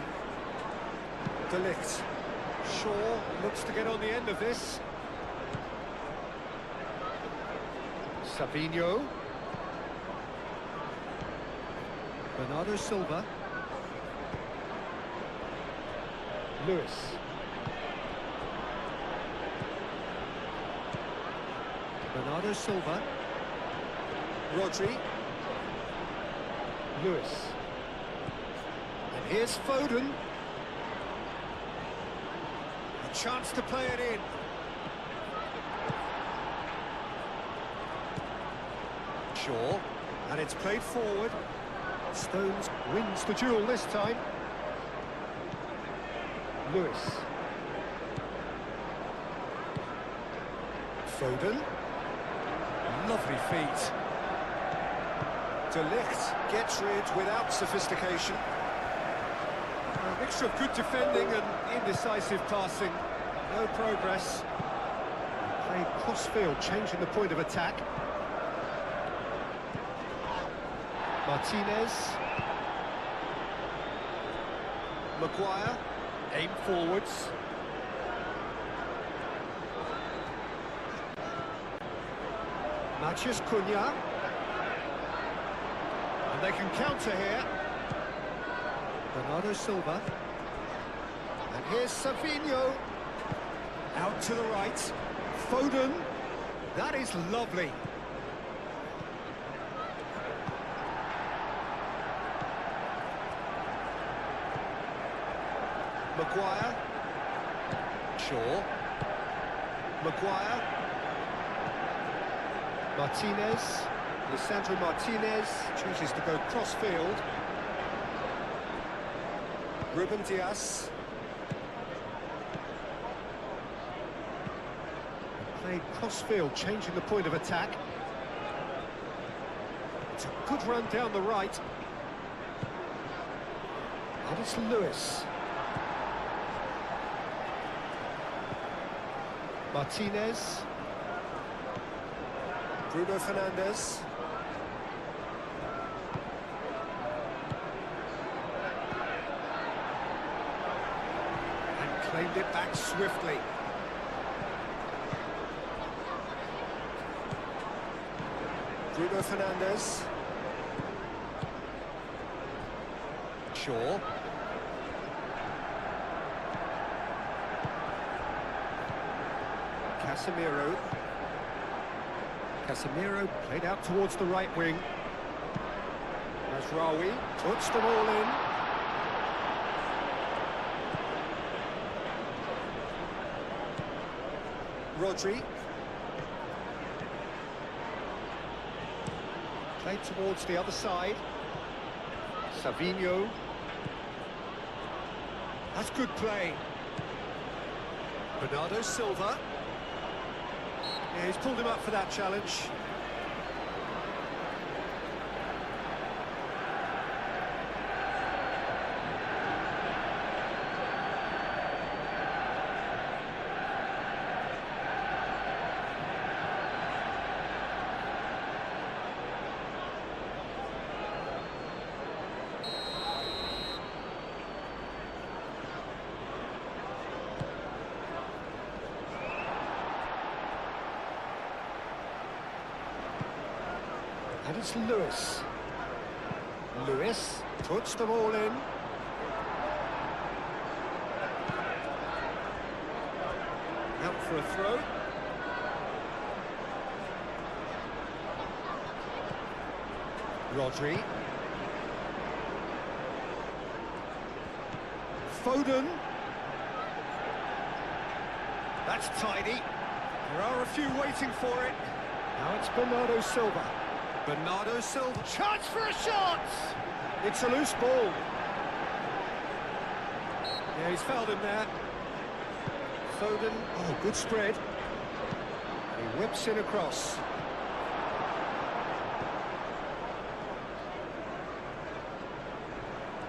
De Ligt. Shaw looks to get on the end of this. Savinho. Bernardo Silva. Lewis. Bernardo Silva. Rodri. Lewis. And here's Foden. A chance to play it in. Shaw. And it's played forward. Stones wins the duel this time. Lewis. Foden. Lovely feet. De Ligt gets rid without sophistication. A mixture of good defending and indecisive passing. No progress. Played cross-field, changing the point of attack. Martinez. Maguire. Aim forwards. Matheus Cunha. And they can counter here. Bernardo Silva. And here's Savinho. Out to the right. Foden. That is lovely. Maguire. Shaw. Maguire. Martinez. Lisandro Martinez chooses to go cross-field. Ruben Diaz. Played cross-field, changing the point of attack. It's a good run down the right. And it's Lewis. Martinez. Bruno Fernandes. And claimed it back swiftly. Bruno Fernandes. Shaw. Casemiro. Casemiro played out towards the right wing. Mazraoui puts them all in. Rodri. Played towards the other side. Savinho. That's good play. Bernardo Silva. Yeah, he's pulled him up for that challenge. And it's Lewis. Lewis puts them all in. Out for a throw. Rodri. Foden. That's tidy. There are a few waiting for it. Now it's Bernardo Silva. Bernardo Silva. Chance for a shot! It's a loose ball. Yeah, he's fouled him there. Foden. Oh, good spread. He whips in across.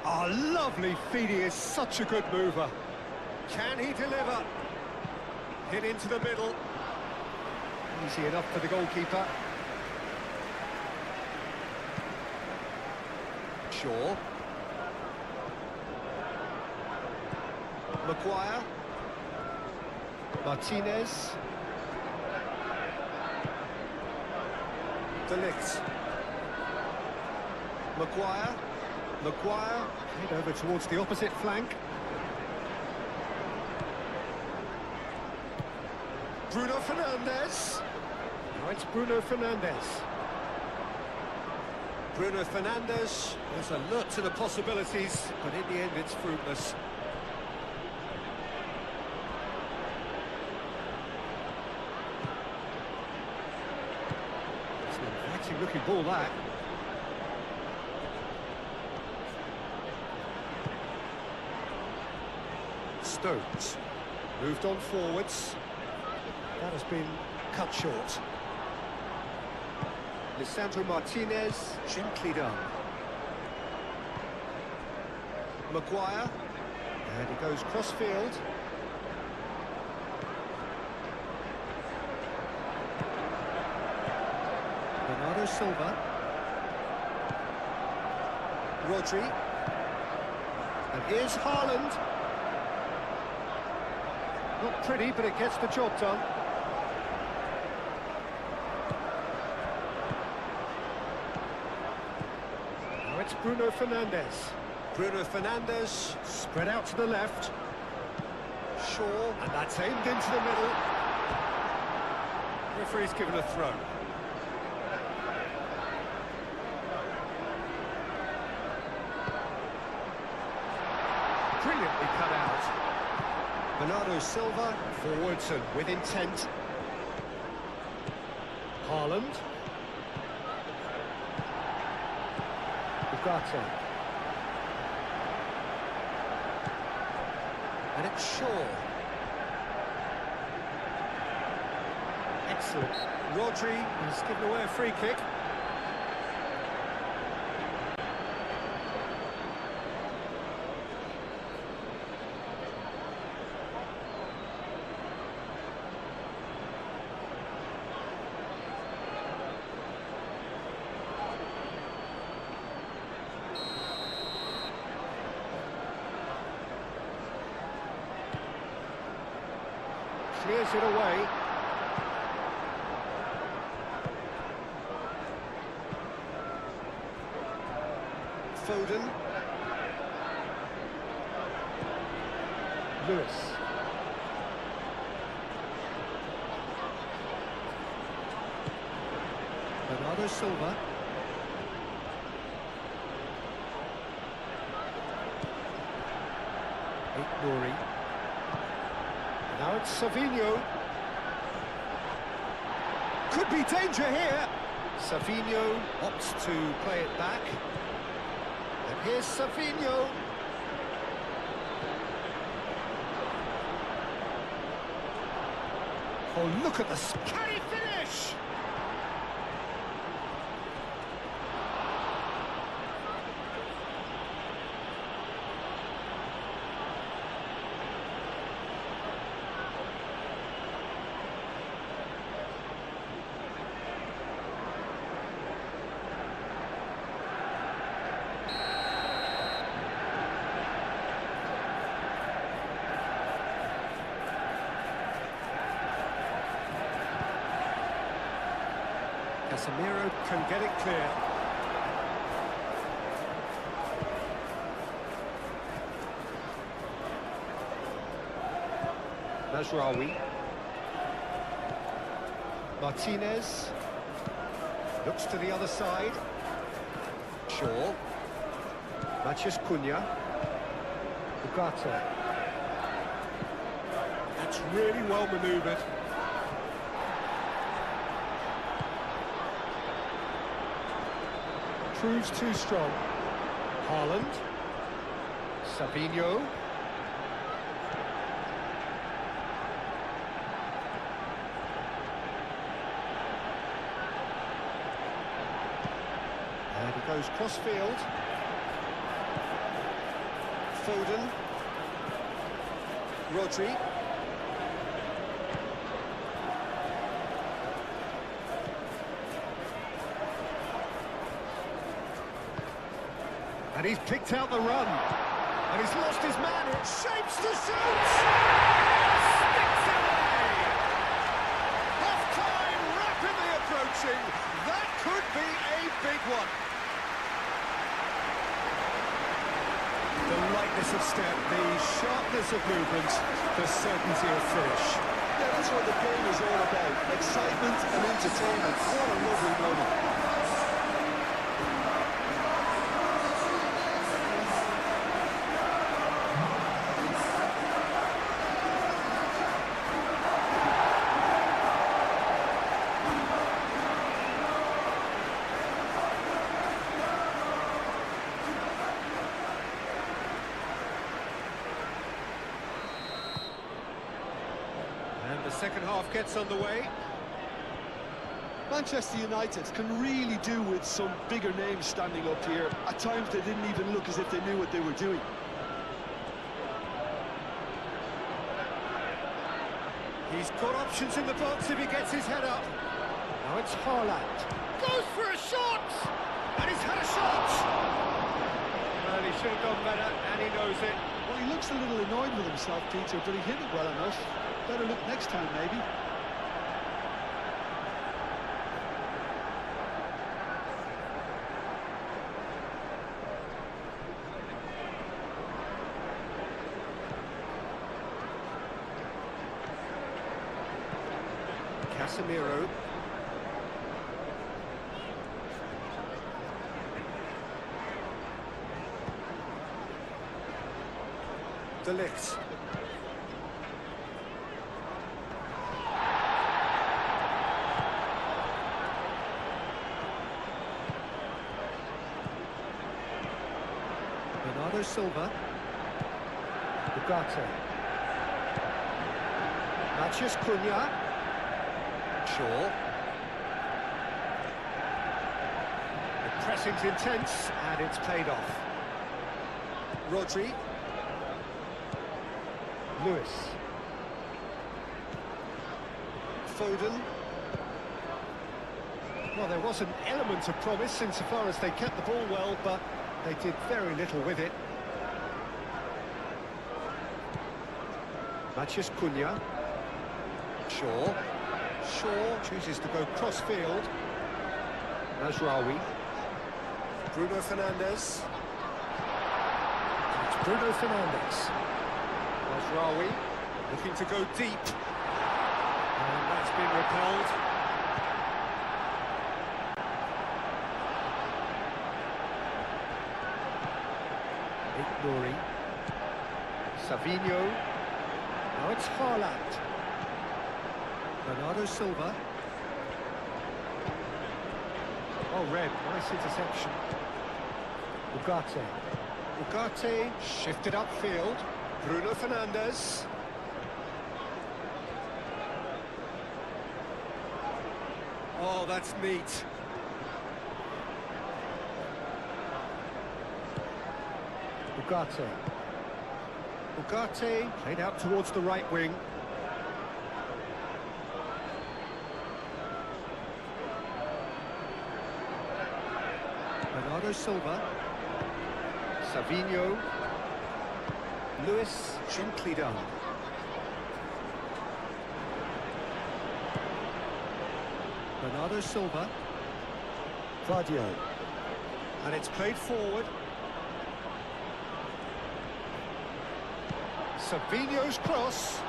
Oh, lovely feed. He is such a good mover. Can he deliver? Hit into the middle. Easy enough for the goalkeeper. Shaw. Maguire. Martinez. De Ligt. Maguire. Maguire. Head over towards the opposite flank. Bruno Fernandes. Now it's Bruno Fernandes. Bruno Fernandes is alert to the possibilities, but in the end it's fruitless. It's an inviting looking ball, that. Stones moved on forwards. That has been cut short. Lisandro Martinez, gently done. Maguire, and he goes cross-field. Bernardo Silva. Rodri. And here's Haaland. Not pretty, but it gets the job done. It's Bruno Fernandes. Bruno Fernandes spread out to the left. Shaw, and that's aimed into the middle. Referee's given a throw. Brilliantly cut out. Bernardo Silva forwards and with intent. Haaland. Ugarte. And it's Shaw. Excellent. Rodri has given away a free kick. Clears it away. Foden. Lewis. Bernardo Silva. Nouri. Now it's Savinho. Could be danger here. Savinho opts to play it back. And here's Savinho. Oh, look at the... Can he finish? Casemiro can get it clear. Mazraoui. Martinez. Looks to the other side. Shaw. Matheus Cunha. Ugarte. That's really well manoeuvred. Proves too strong. Haaland. Savinho. And he goes cross-field. Foden. Rodri. And he's picked out the run. And he's lost his man. It shapes to shoot. Sticks away. Half-time rapidly approaching. That could be a big one. The lightness of step, the sharpness of movement, the certainty of finish. Yeah, that's what the game is all about. Excitement and entertainment. What a lovely moment. And the second half gets underway. Manchester United can really do with some bigger names standing up here. At times they didn't even look as if they knew what they were doing. He's got options in the box if he gets his head up. Now it's Haaland. Goes for a shot! And he's had a shot! Well, he should have done better, and he knows it. Well, he looks a little annoyed with himself, Peter, but he hit it well enough. Better look next time, maybe. Casemiro. De Ligt. Bernardo Silva. Ugarte. Matthias Cunha. Shaw. The pressing's intense, and it's paid off. Rodri. Lewis. Foden. Well, there was an element of promise insofar as they kept the ball well, but they did very little with it. Matthias Cunha. Shaw. Shaw chooses to go cross-field. Mazraoui. Bruno Fernandes. It's Bruno Fernandes. Mazraoui looking to go deep. And that's been repelled. Nouri. Savinho. Now it's Haaland. Bernardo Silva. Oh, red. Nice interception. Ugarte. Ugarte shifted upfield. Bruno Fernandes. Oh, that's neat. Ugarte. Ugarte played out towards the right wing. Bernardo Silva. Savinho. Lewis, gently done. Bernardo Silva. Vardio. And it's played forward. Savinho's cross.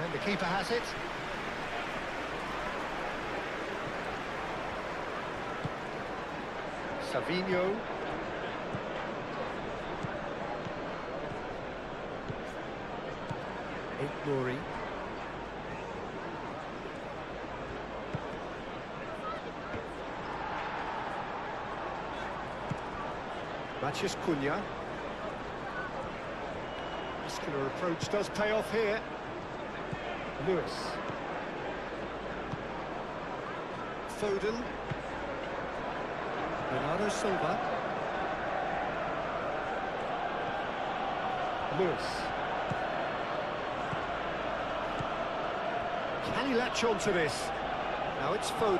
And the keeper has it. Savinho. Nouri. Matthias Cunha. Muscular approach does pay off here. Lewis. Foden. Bernardo Silva. Lewis. Can he latch on to this? Now it's Foden.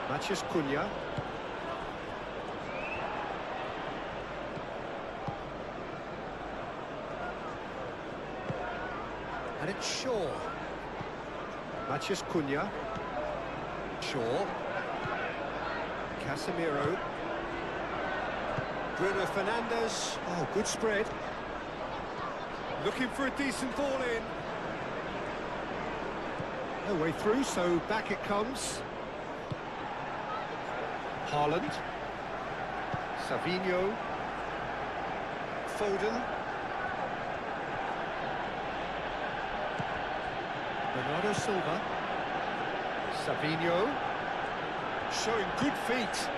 Matthias Cunha. And it's Shaw. Matthias Cunha. Shaw. Casemiro. Bruno Fernandes. Oh, good spread. Looking for a decent ball in. No way through, so back it comes. Haaland. Savinho. Foden. Bernardo Silva. Savinho. Showing good feet.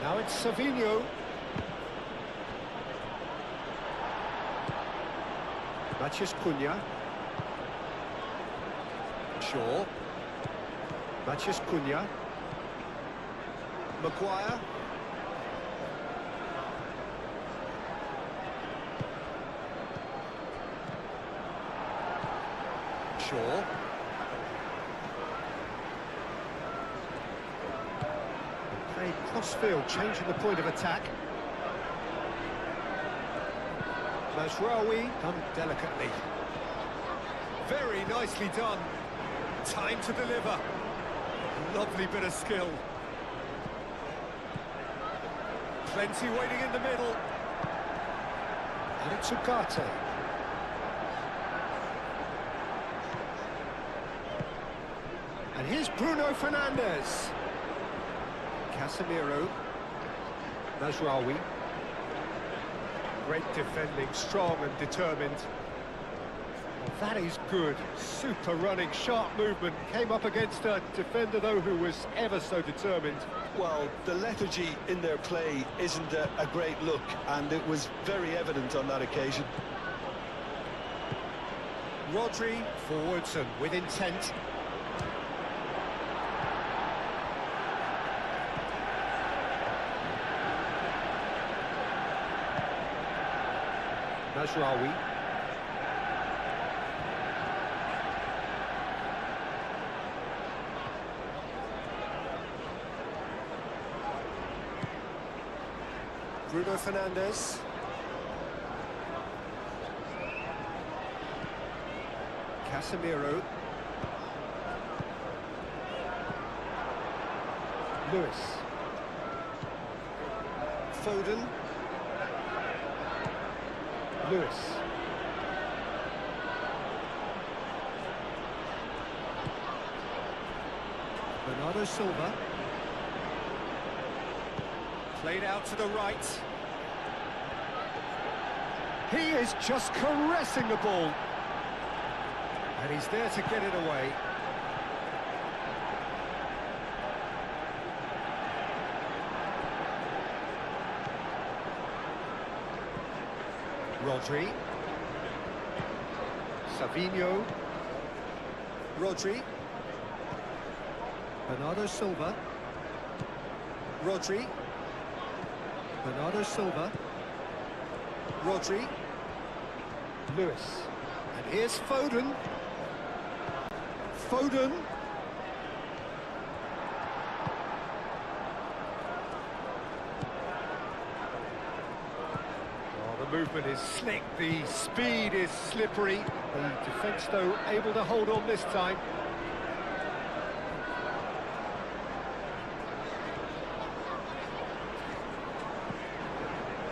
Now it's Savinho. Matthias Cunha. Shaw. Matthias Cunha. Maguire. Shaw. Played cross-field, changing the point of attack. Mazraoui done delicately. Very nicely done. Time to deliver. Lovely bit of skill. Plenty waiting in the middle. And it's Ugarte. And here's Bruno Fernandes. Casemiro. Mazraoui. Great defending, strong and determined. That is good. Super running, sharp movement. Came up against a defender, though, who was ever so determined. Well, the lethargy in their play isn't a great look, and it was very evident on that occasion. Rodri forwards and with intent. Mazraoui. Bruno Fernandes. Casemiro. Lewis. Foden. Lewis. Bernardo Silva. Played out to the right. He is just caressing the ball. And he's there to get it away. Rodri. Savinho. Rodri. Bernardo Silva. Rodri. Bernardo Silva. Rodri. Lewis. And here's Foden. Foden. Oh, the movement is slick, the speed is slippery. The defence, though, able to hold on this time.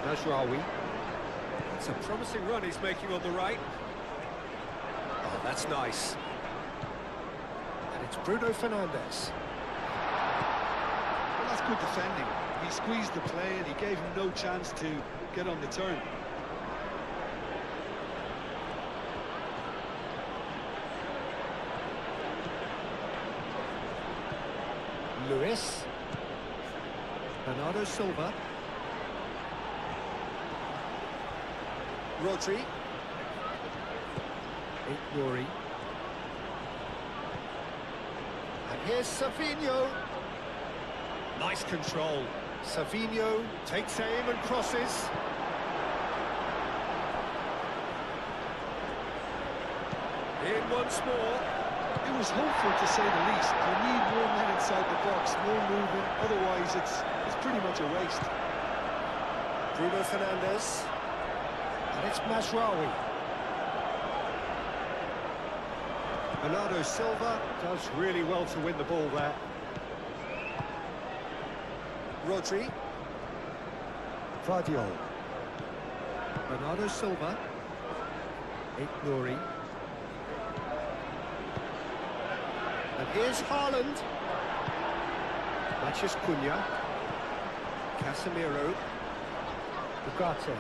Mazraoui. It's a promising run he's making on the right. Oh, that's nice. And it's Bruno Fernandes. Well, that's good defending. He squeezed the play and he gave him no chance to get on the turn. Lewis. Bernardo Silva. Rodri. Ignori. And here's Savinho. Nice control. Savinho takes aim and crosses. In once more. It was hopeful, to say the least. You need more men inside the box, more movement. Otherwise, it's pretty much a waste. Bruno Fernandes. And it's Mazraoui. Bernardo Silva does really well to win the ball there. Rodri. Vardiol. Bernardo Silva. Ignori. And here's Haaland. Matheus Cunha. Casemiro. Ugarte.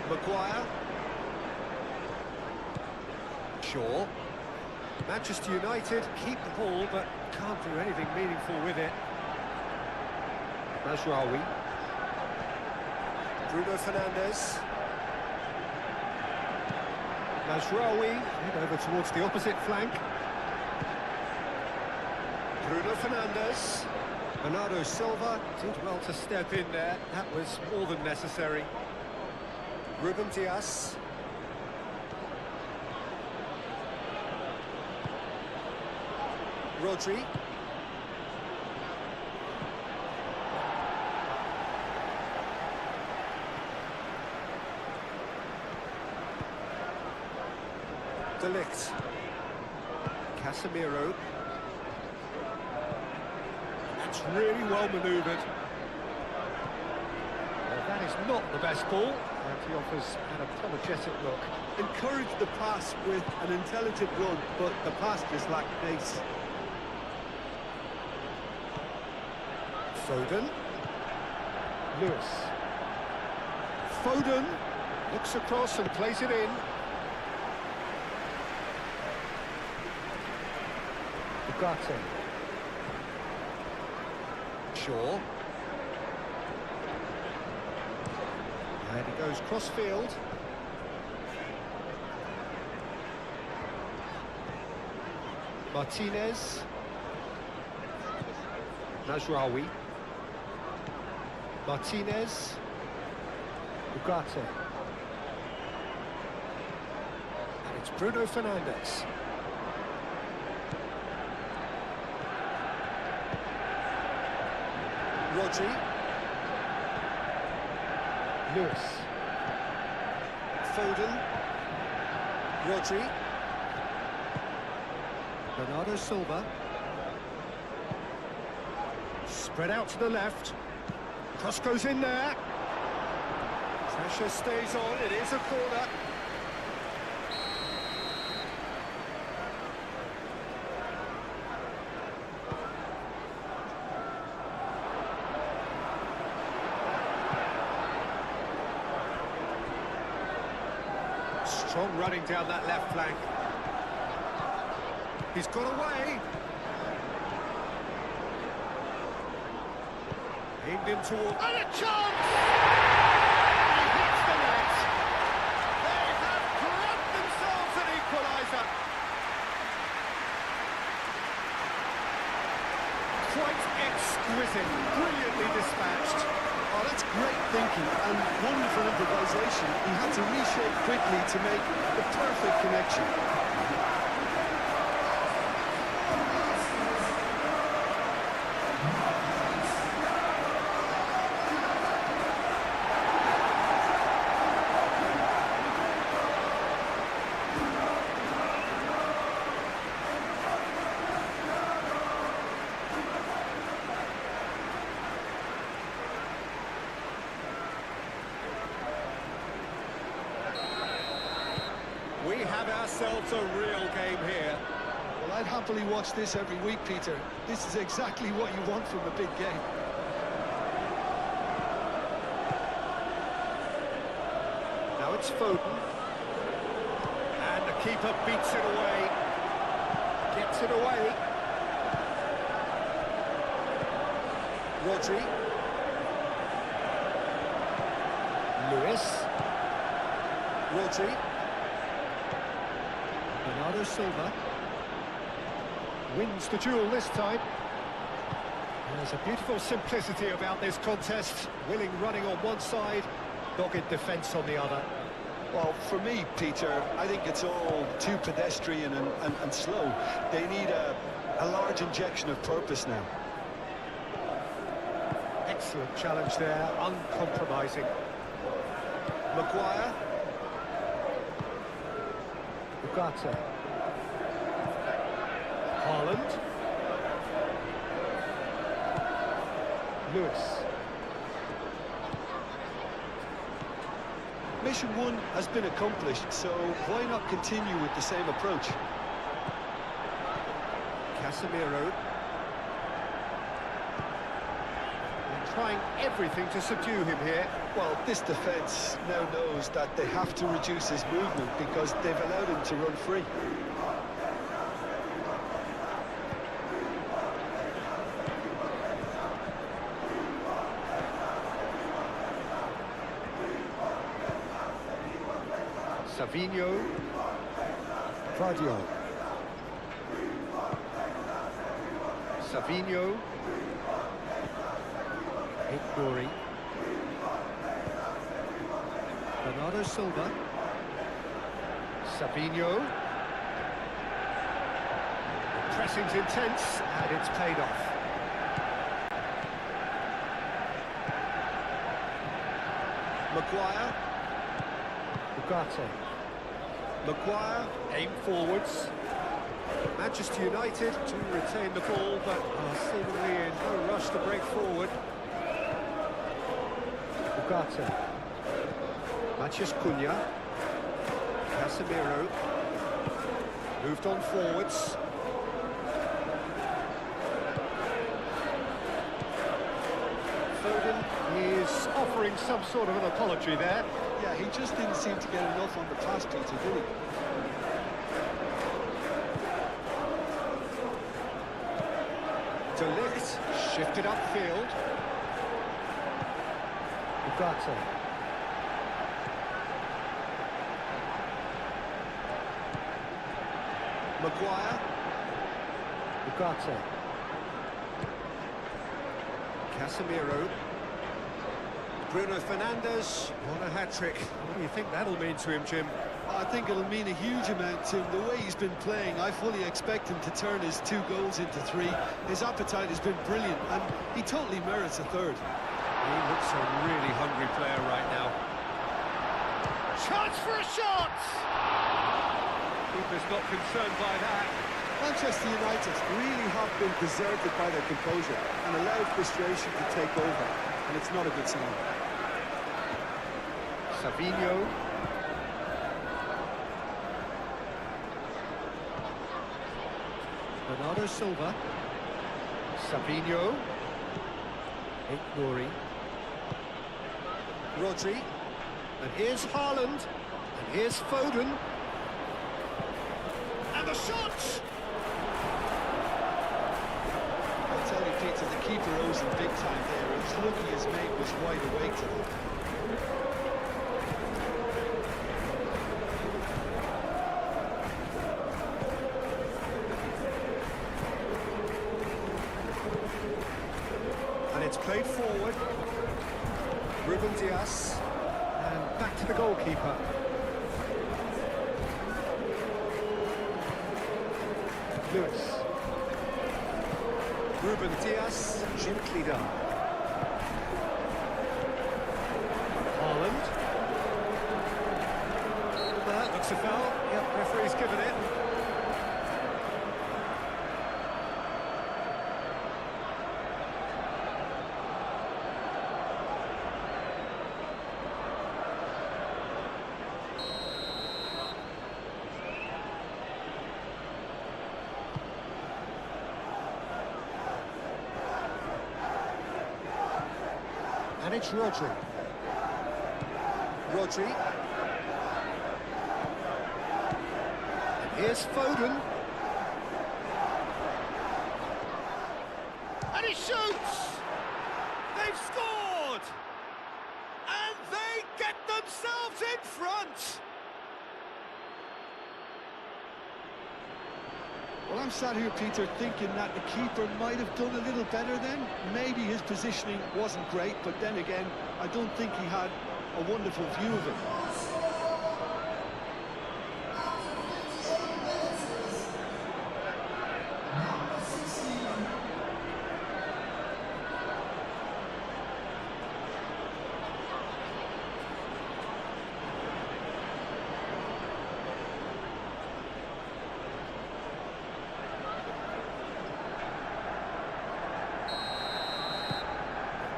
Maguire. Shaw. Manchester United keep the ball but can't do anything meaningful with it. Mazraoui. Bruno Fernandes. Mazraoui head over towards the opposite flank. Bruno Fernandes. Bernardo Silva did well to step in there. That was more than necessary. Ruben Dias. Rodri. De Ligt. Casemiro. That's really well manoeuvred. Well, that is not the best ball, and he offers an apologetic look. Encouraged the pass with an intelligent run, but the pass just lacked pace. Foden. Lewis. Foden looks across and plays it in. Ugarte. Shaw. And he goes cross-field. Martinez. Najraoui. Martinez. Ugarte. And it's Bruno Fernandes. Rodri. Lewis. Foden. Rodri. Bernardo Silva. Spread out to the left. Cross goes in there. Pressure stays on. It is a corner. Strong running down that left flank. He's got away. Aimed in toward... And a chance! He hits the net. They have grabbed themselves an equaliser. Quite exquisite, brilliantly dispatched. Oh, that's great thinking and wonderful improvisation. He had to reshape quickly to make the perfect connection. We have ourselves a real game here. Well, I'd happily watch this every week, Peter. This is exactly what you want from a big game. Now it's Foden. And the keeper beats it away. Gets it away. Rodri. Lewis. Rodri. Bernardo Silva wins the duel this time. There's a beautiful simplicity about this contest. Willing running on one side, dogged defence on the other. Well, for me, Peter, I think it's all too pedestrian and slow. They need a large injection of purpose now. Excellent challenge there, uncompromising. Maguire. Ugarte. Haaland. Lewis. Mission one has been accomplished, so why not continue with the same approach? Casemiro. They're trying everything to subdue him here. Well, this defence now knows that they have to reduce his movement because they've allowed him to run free. Savinho. Vardio. Savinho. Ignouri. Bernardo Silva. Savinho. The pressing's intense and it's paid off. Maguire. Ugarte. Maguire. Aim forwards. Manchester United to retain the ball, but are seemingly in no rush to break forward. Ugarte. Matheus Cunha. Casemiro. Moved on forwards. Foden is offering some sort of an apology there. Yeah, he just didn't seem to get enough on the pass, Peter, did he? De Ligt shifted upfield. Ugarte. Maguire. Ugarte. Casemiro. Bruno Fernandes on a hat-trick. What do you think that'll mean to him, Jim? I think it'll mean a huge amount to him. The way he's been playing, I fully expect him to turn his 2 goals into 3. His appetite has been brilliant, and he totally merits a third. He looks a really hungry player right now. Chance for a shot! Keeper's not concerned by that. Manchester United really have been deserted by their composure and allowed frustration to take over, and it's not a good sign. Savinho. Bernardo Silva. Savinho. Nouri. Rodri. And here's Haaland. And here's Foden. And the shot! I'll tell you, Peter, the keeper owes him big time there. It's lucky his mate was wide awake to that. And it's played forward. Ruben Dias. And back to the goalkeeper. Lewis. Ruben Dias, gently done. Haaland. That looks a foul. Yep, referee's given it. And it's Rodri. Rodri. And here's Foden. And he shoots! They've scored! And they get themselves in front! Well, I'm sat here, Peter, thinking that the keeper might have done a little better then. Maybe his positioning wasn't great, but then again, I don't think he had a wonderful view of it.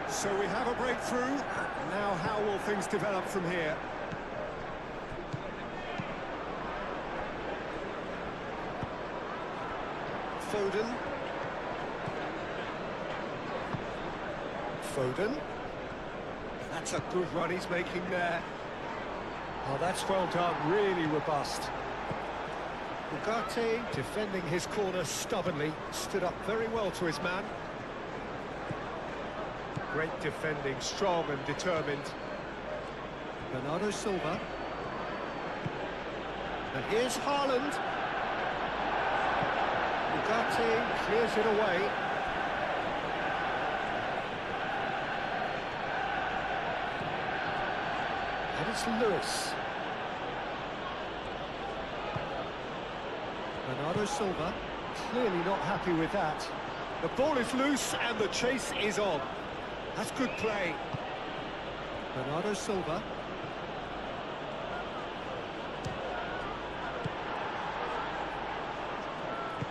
So we have a breakthrough. Now how will things develop from here? Foden. Foden. That's a good run he's making there. Oh, that's well done, really robust. Ugarte, defending his corner stubbornly, stood up very well to his man. Great defending, strong and determined. Bernardo Silva. And here's Haaland. Ugarte clears it away. And it's Lewis. Bernardo Silva, clearly not happy with that. The ball is loose and the chase is on. That's good play. Bernardo Silva.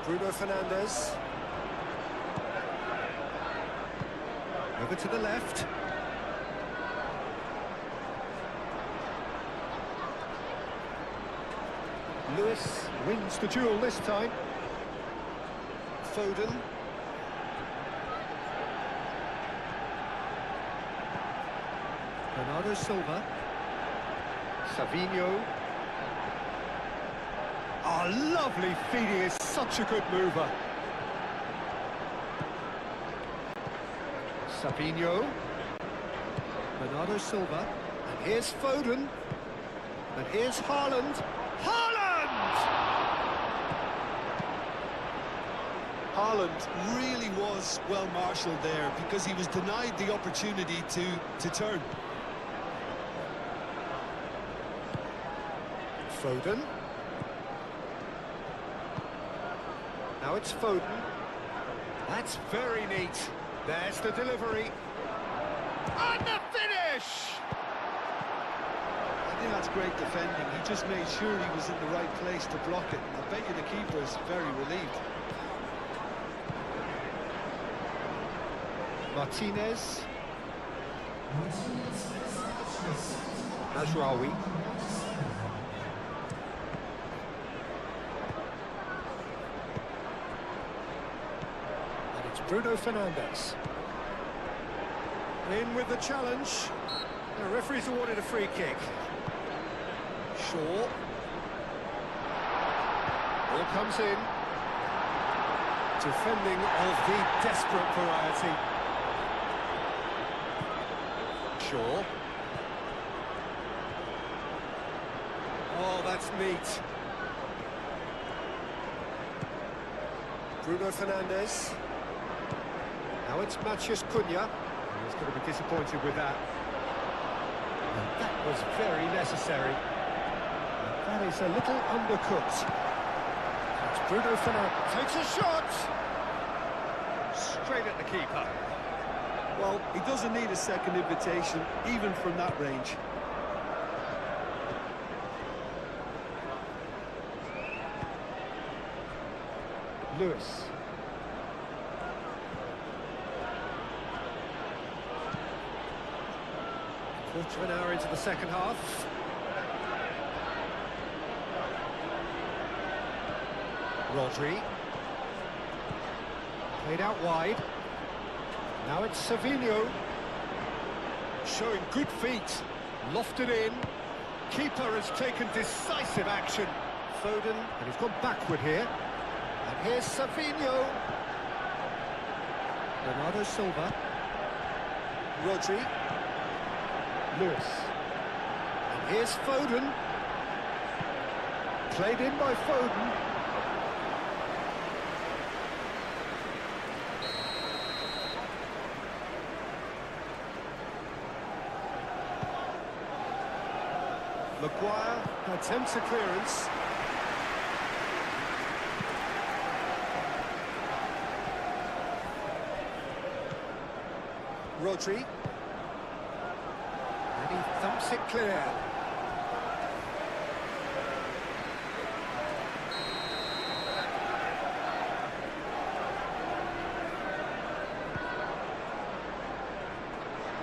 Bruno Fernandes. Over to the left. Lewis wins the duel this time. Foden. Bernardo Silva. Savinho. Oh, lovely feeding, is such a good mover. Savinho. Bernardo Silva. And here's Foden. And here's Haaland. Haaland! Haaland really was well marshalled there because he was denied the opportunity to turn. Foden. Now it's Foden. That's very neat. There's the delivery. And the finish! I think that's great defending. He just made sure he was in the right place to block it. I bet you the keeper's very relieved. Martinez. Mazraoui. And it's Bruno Fernandes. In with the challenge. The referee's awarded a free kick. Shaw. Ball comes in. Defending of the desperate variety. Shaw. Oh, that's neat. Bruno Fernandes. Now it's Matheus Cunha. He's going to be disappointed with that. And that was very necessary. And that is a little undercooked. It's Bruno Fernandes. Takes a shot! Straight at the keeper. Well, he doesn't need a second invitation, even from that range. Lewis. Quarter of an hour into the second half. Rodri. Played out wide. Now it's Savinho. Showing good feet. Lofted in. Keeper has taken decisive action. Foden, and he's gone backward here. And here's Savinho. Bernardo Silva. Rodri. Lewis. And here's Foden. Played in by Foden. Maguire attempts a clearance. Rodri. And he thumps it clear.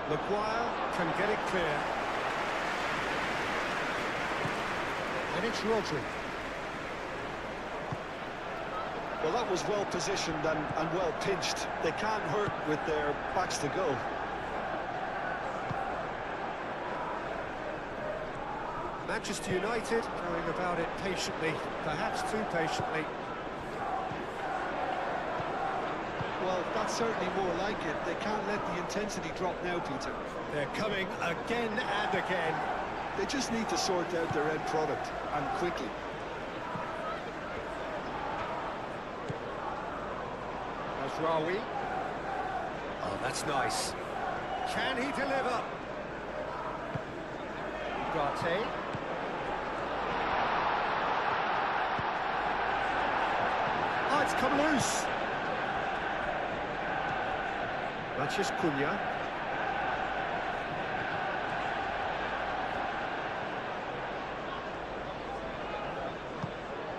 Maguire can get it clear. And it's Rodri. Well, that was well positioned and well pinched. They can't hurt with their backs to goal. Manchester United going about it patiently, perhaps too patiently. Well, that's certainly more like it. They can't let the intensity drop now, Peter. They're coming again and again. They just need to sort out their end product, and quickly. Mazraoui. Oh, that's nice. Can he deliver? Ugarte. Oh, it's come loose. Matheus Cunha.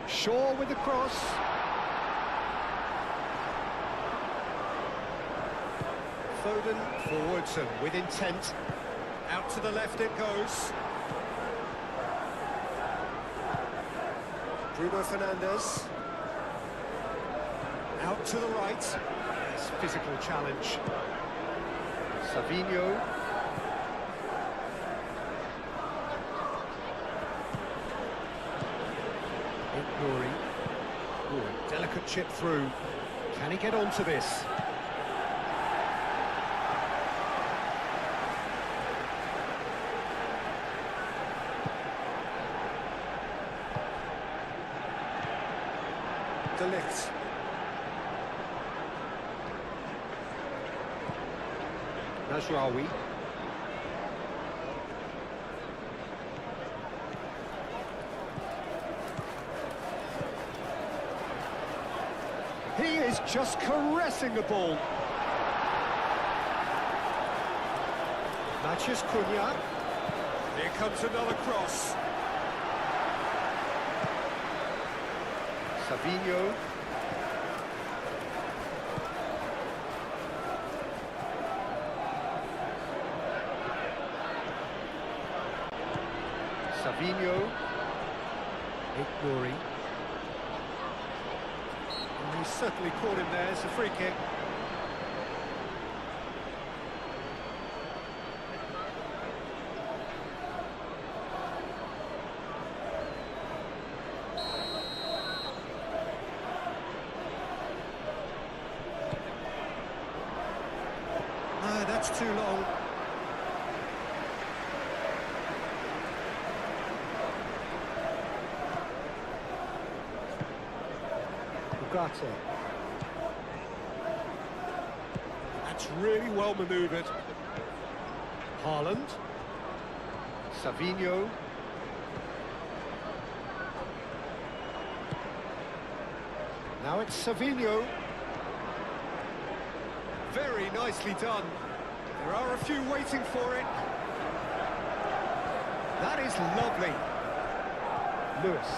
Shaw with the cross. Foden forwards and with intent. Out to the left it goes. Bruno Fernandes. Out to the right. Nice physical challenge. Savinho. Nuri. Oh, delicate chip through. Can he get onto this? De Ligt. Nasraoui. He is just caressing the ball. Matches Cunha. Here comes another cross. Savinho. Savinho. Ignoring. He's certainly caught him there. It's a free kick. That's too long. Ugarte. That's really well manoeuvred. Haaland. Savinho. Now it's Savinho. Very nicely done. There are a few waiting for it. That is lovely. Lewis.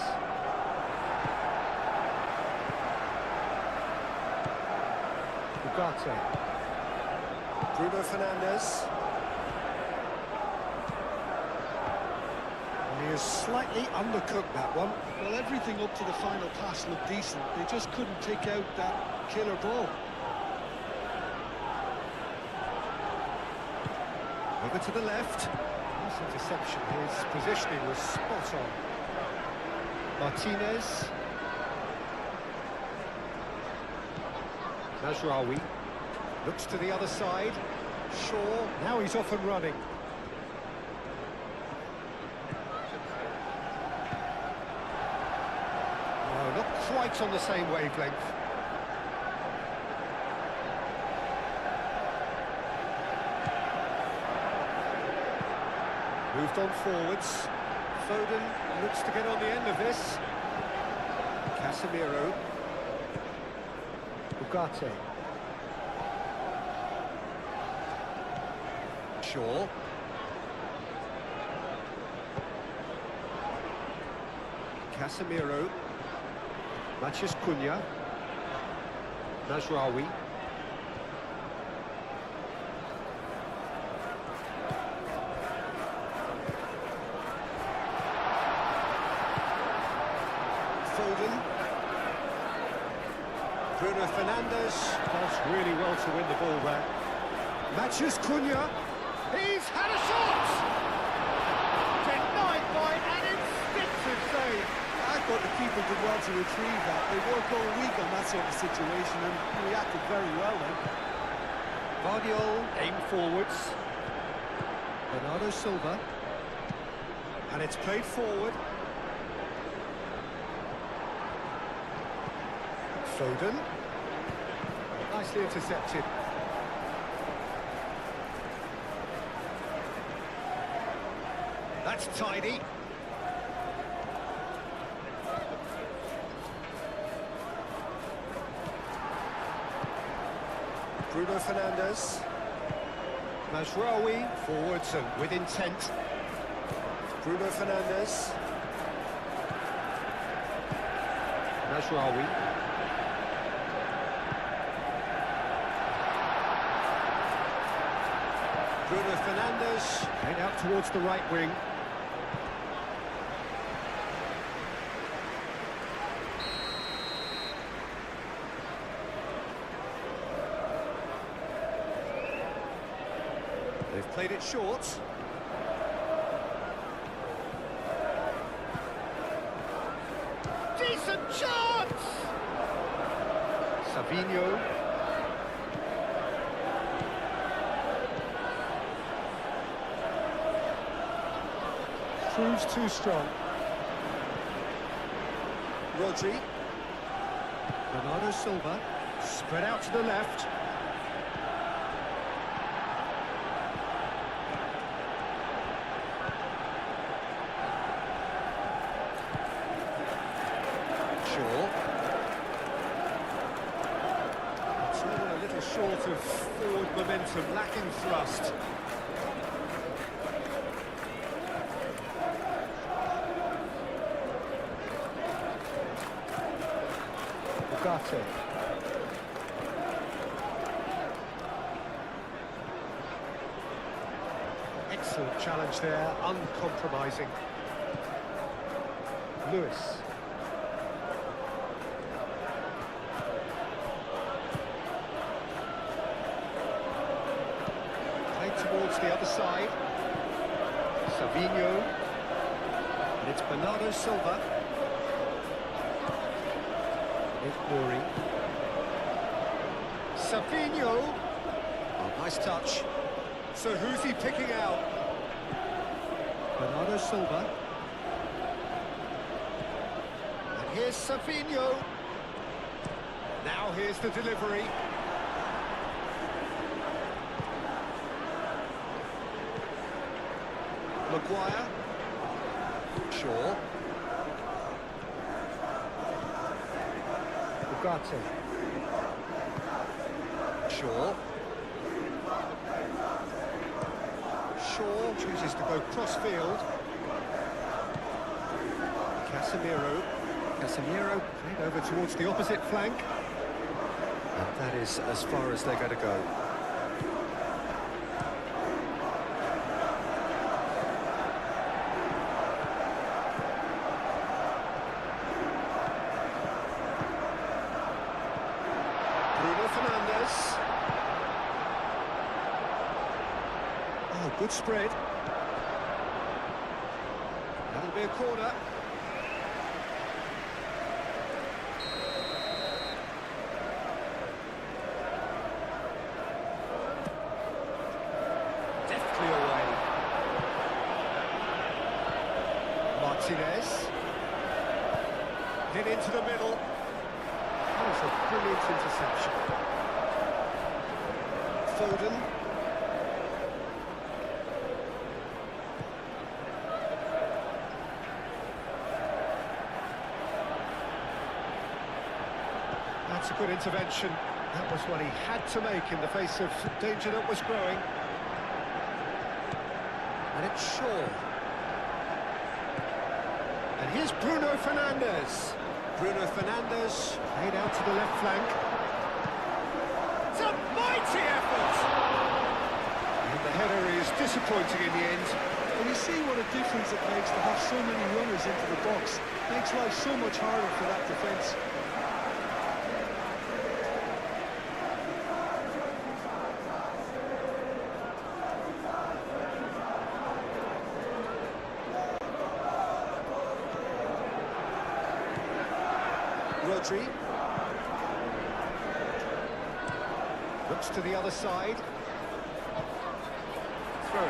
Ugarte. Bruno Fernandes. And he has slightly undercooked that one. Well, everything up to the final pass looked decent. They just couldn't take out that killer ball. Over to the left. Nice interception. His positioning was spot on. Martinez. Nasraoui. Looks to the other side. Shaw. Now he's off and running. No, not quite on the same wavelength. Moved on forwards. Foden looks to get on the end of this. Casemiro. Ugarte. Shaw. Casemiro. Matches Cunha. Nasraoui. Foden. Bruno Fernandes does really well to win the ball there. Matches Cunha. He's had a shot! Denied by an instinctive save. I thought the keeper did well to retrieve that. They work all week on that sort of situation and he reacted very well then. Guardiola aimed forwards. Bernardo Silva. And it's played forward. Foden. Nicely intercepted. That's tidy. Bruno Fernandes. Nasraoui forwards and with intent. Bruno Fernandes. Nasraoui. Bruno Fernandes head out towards the right wing. They've played it short. Decent chance! Savinho. Proves too strong. Rodri. Bernardo Silva, spread out to the left. Shaw. It's all a little short of forward momentum, lacking thrust. Ugarte. Excellent challenge there, uncompromising. Lewis. Played towards the other side. Savinho. And it's Bernardo Silva. Nuri. Savinho. Oh, nice touch. So who's he picking out? Bernardo Silva. And here's Savinho. Now here's the delivery. Maguire. Shaw. Ugarte. Shaw. Shaw chooses to go cross-field. Casemiro. Casemiro played over towards the opposite flank. And that is as far as they're going to go. Oh, good spread. That'll be a corner. Deftly away. Martinez. Then into the middle. That was a brilliant interception. Foden. That's a good intervention. That was what he had to make in the face of danger that was growing. And it's Shaw. And here's Bruno Fernandes. Bruno Fernandes played out to the left flank. It's a mighty effort! And the header is disappointing in the end. When you see what a difference it makes to have so many runners into the box, makes life so much harder for that defence. Rodri. Looks to the other side. Throw.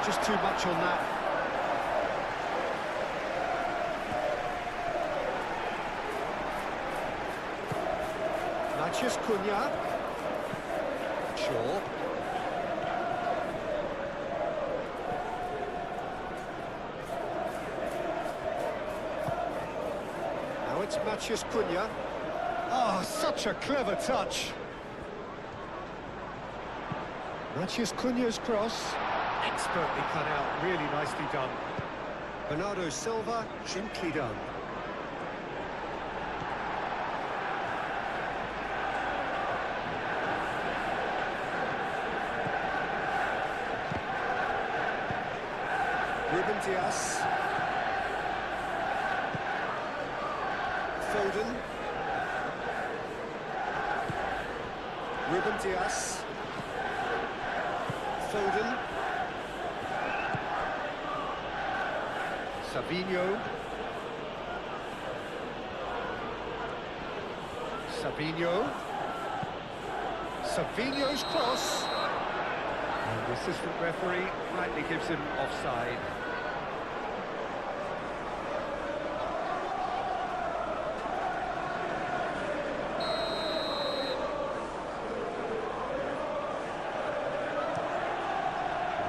Just too much on that. Matheus Cunha. Shaw. Now it's Matheus Cunha. Oh, such a clever touch. Matheus Cunha's cross. Expertly cut out, really nicely done. Bernardo Silva, gently done. Ruben Dias. Foden. Ruben Dias. Foden. Savinho. Savinho. Savinho's cross. And the assistant referee rightly gives him offside.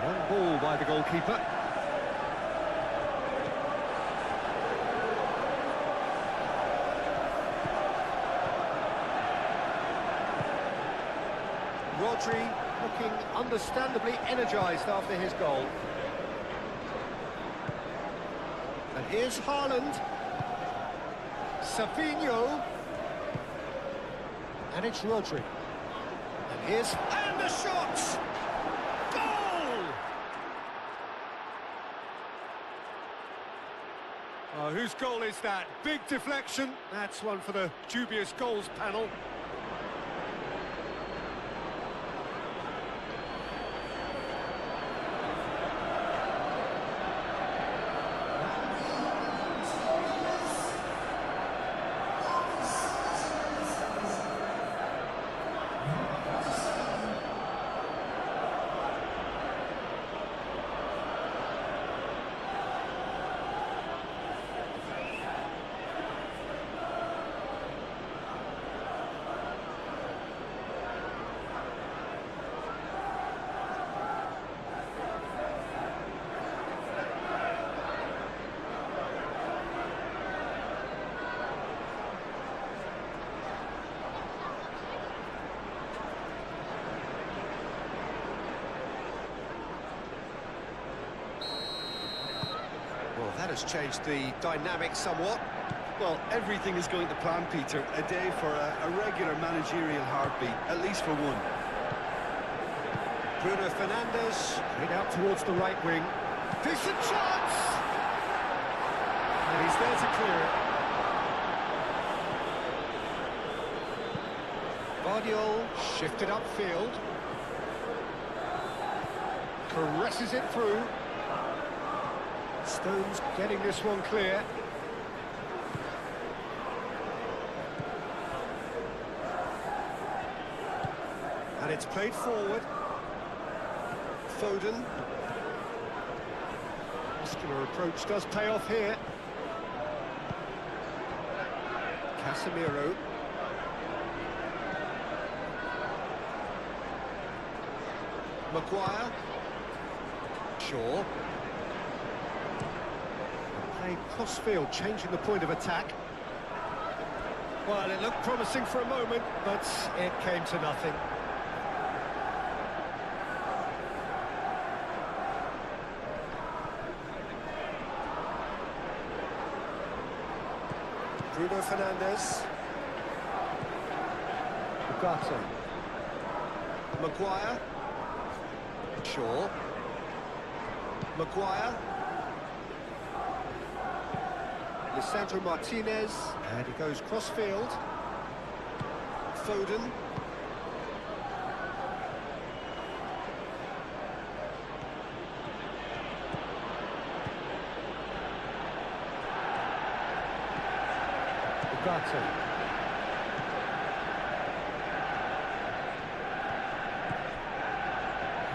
One ball by the goalkeeper. Rodri looking understandably energised after his goal. And here's Haaland. Savinho. And it's Rodri. And here's... And the shot! Goal! Oh, whose goal is that? Big deflection. That's one for the dubious goals panel. Well, that has changed the dynamic somewhat. Well, everything is going to plan, Peter. A day for a regular managerial heartbeat, at least for one. Bruno Fernandes, straight out towards the right wing. Decent chance! And he's there to clear it. Guardiola shifted upfield. Caresses it through. Stones getting this one clear. And it's played forward. Foden. Muscular approach does pay off here. Casemiro. Maguire. Shaw. Played cross-field, changing the point of attack. Well, it looked promising for a moment, but it came to nothing. Bruno Fernandes. Ugarte. Maguire. Shaw. Maguire. Lisandro Martinez. And he goes cross-field. Foden. Ugarte.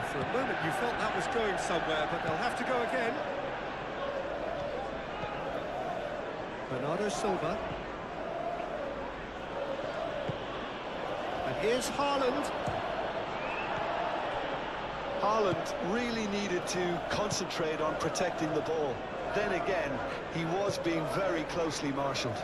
For a moment you felt that was going somewhere, but they'll have to go again. Bernardo Silva. And here's Haaland. Haaland really needed to concentrate on protecting the ball. Then again, he was being very closely marshalled.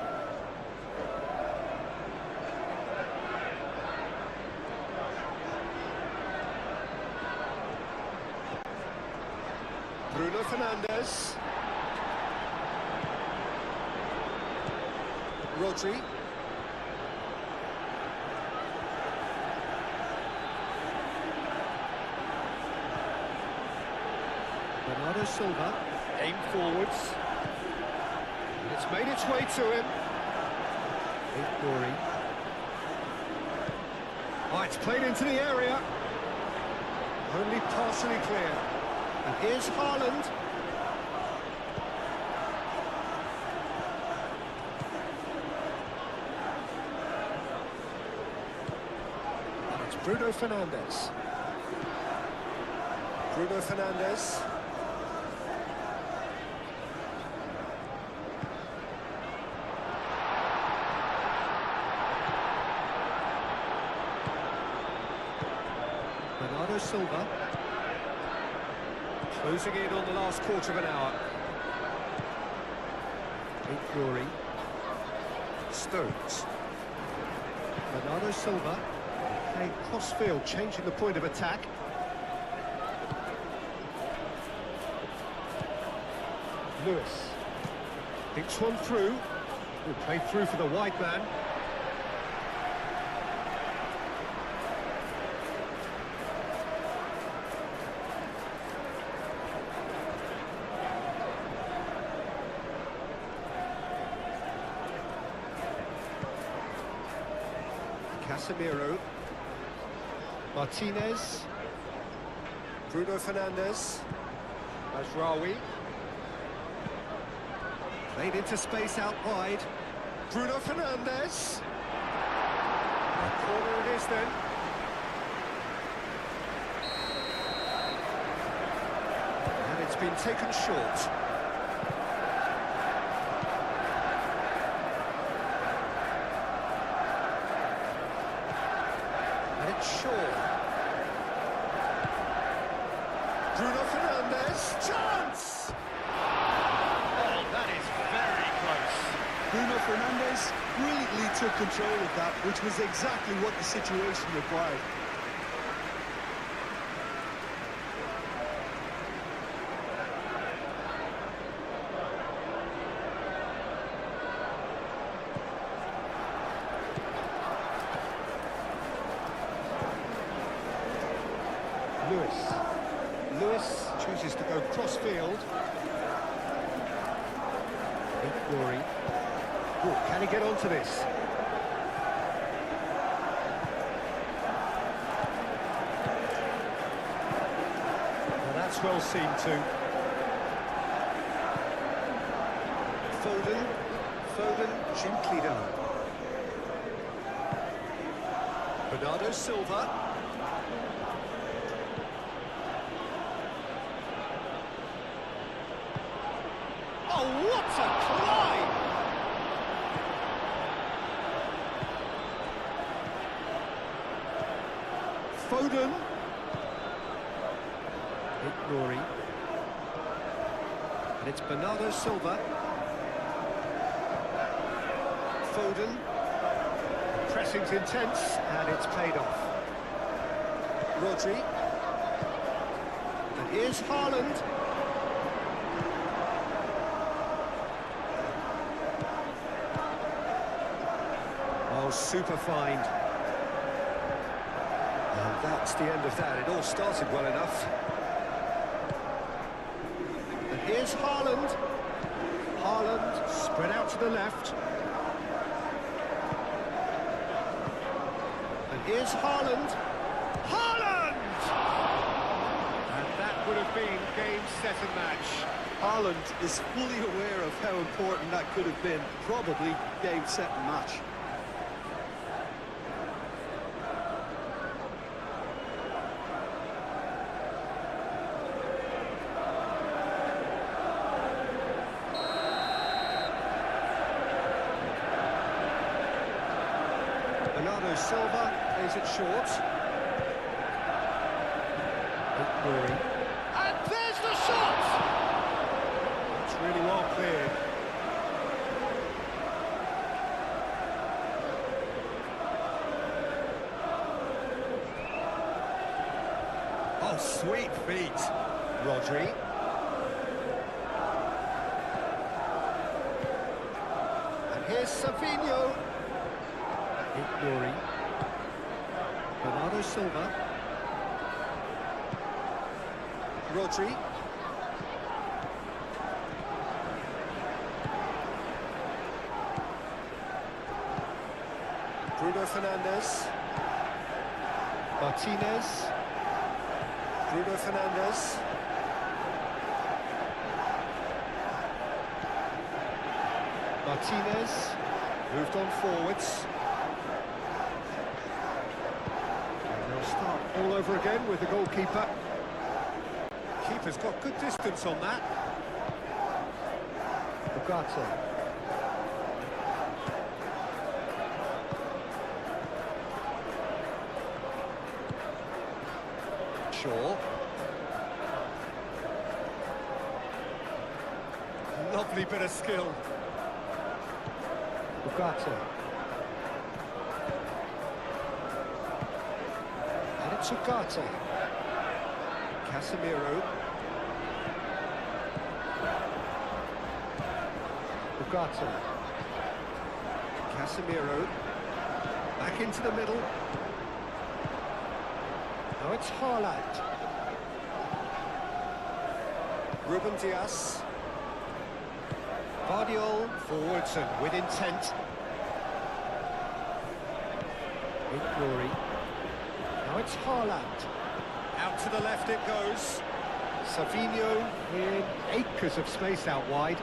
Bruno Fernandes. Rodri. Bernardo Silva. Aimed forwards. And it's made its way to him. Ignory. Oh, it's played into the area. Only partially clear. And here's Haaland. Bruno Fernandes. Bruno Fernandes. Bernardo Silva. Closing in on the last quarter of an hour. Fury. Stones. Bernardo Silva. Playing cross-field, changing the point of attack. Lewis. Thinks one through. Will play through for the wide man. Casemiro. Martinez. Bruno Fernandes. Mazraoui. Played into space out wide. Bruno Fernandes. Corner it is then. And it's been taken short. And it's Shaw. Bruno Fernandes. Chance! Oh, that is very close. Bruno Fernandes brilliantly took control of that, which was exactly what the situation required. Lewis chooses to go cross-field. Fury. Can he get onto this? Well, that's well seen too. Foden gently down. Bernardo Silva. Oh, what a climb! Foden. Rory. And it's Bernardo Silva. Foden. Pressing's intense, and it's paid off. Rodri. And here's Haaland. Oh, super find. And that's the end of that. It all started well enough. And here's Haaland. Haaland spread out to the left. And here's Haaland. Haaland! And that would have been game, set and match. Haaland is fully aware of how important that could have been. Probably game, set and match. Bernardo Silva plays it short. Rory. And there's the shot! That's really well cleared. Oh, sweet feet. Rodri. And here's Savinho. Rory. Bernardo Silva. Rodri. Bruno Fernandes. Martinez. Bruno Fernandes. Martinez. Moved on forwards. over again with the goalkeeper. Keeper's got good distance on that. Ugarte. Shaw. Lovely bit of skill. Ugarte. And it's Ugarte. Casemiro. Ugarte. Casemiro. Back into the middle. Now it's Haaland. Ruben Dias. Guardiola forwards and with intent. Big glory. Now it's Haaland. Out to the left it goes. Savinho in acres of space out wide.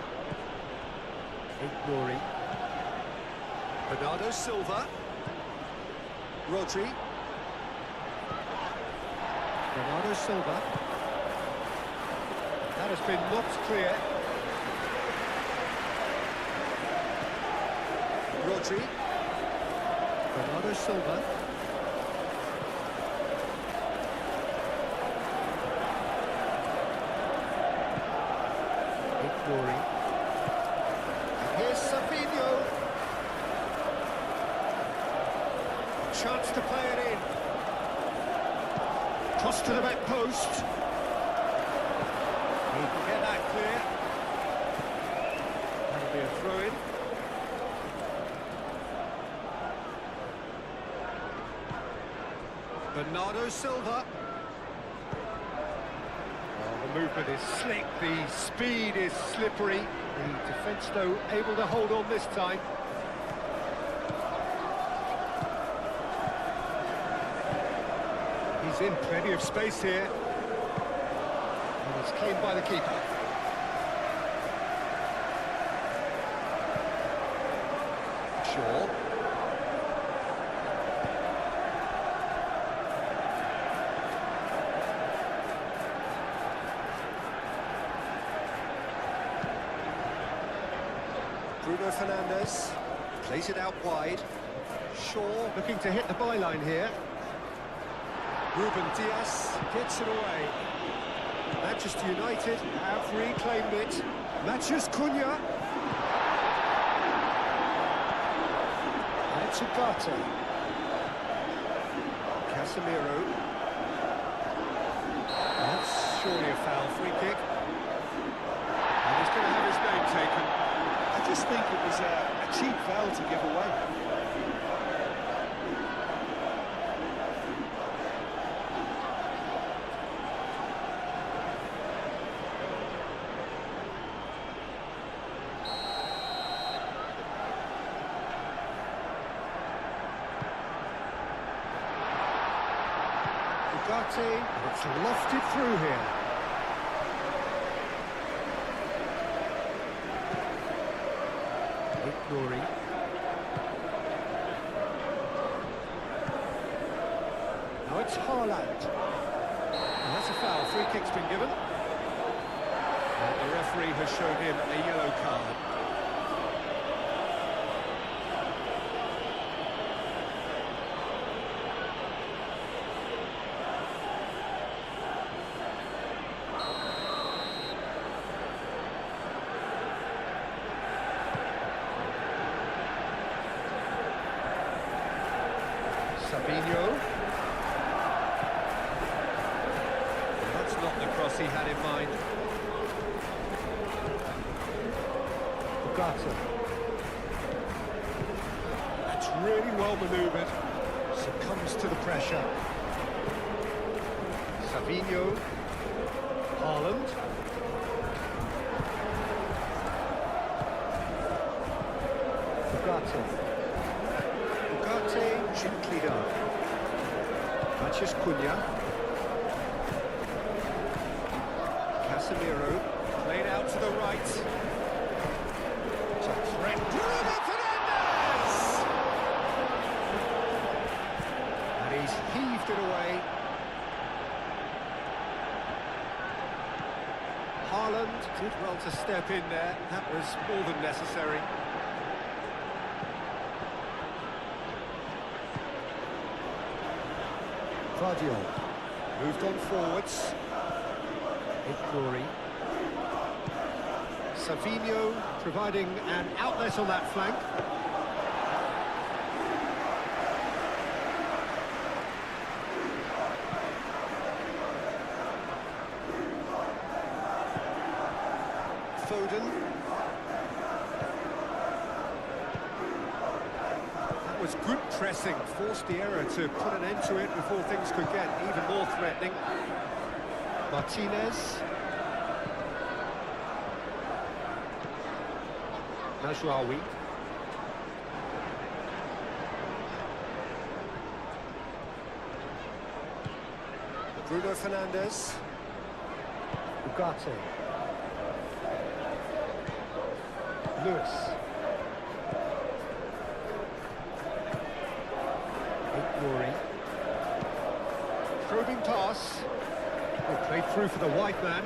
Big glory. Bernardo Silva. Rodri. Bernardo Silva. That has been knocked clear. Rodri. Bernardo Silva. Big glory. And here's Savinho. Chance to play it in. Cross to the back post. He can get that clear. That'll be a throw-in. Bernardo Silva. Oh, the movement is slick, the speed is slippery. The defence, though, able to hold on this time. He's in plenty of space here. And it's claimed by the keeper. Shaw. Bruno Fernandes plays it out wide. Shaw looking to hit the byline here. Ruben Dias gets it away. Manchester United have reclaimed it. Matheus Cunha. And it's Ugarte. Casemiro. That's surely a foul, free kick. And he's going to have his name taken. I just think it was a cheap foul to give away. Ugarte, it's lofted through here. Big glory. Now it's Haaland. And that's a foul. Free kick's been given. And the referee has shown him a yellow card. Savinho. That's not the cross he had in mind. Ugarte. That's really well manoeuvred. Succumbs to the pressure. Savinho. Haaland. Ugarte. Gently done. Matheus Cunha. Casemiro. Played out to the right. It's a threat. Bruno Fernandes! And he's heaved it away. Haaland did well to step in there. That was more than necessary. Guardiola moved on forwards. Glory. Savinho providing an outlet on that flank. Foden. That was good pressing, forced the error to put an end to it before things could get even more threatening. Martinez. Mazraoui. Bruno Fernandes. Ugarte. Lewis. Glory. Probing pass. It played through for the white man.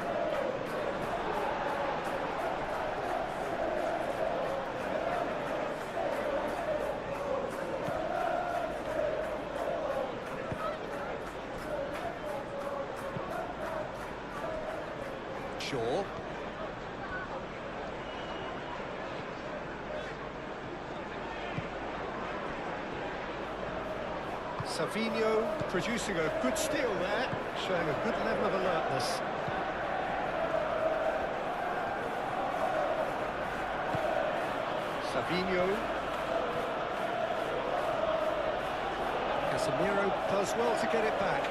Shaw. Savinho producing a good steal there, showing a good level of alertness. Savinho. Casemiro does well to get it back.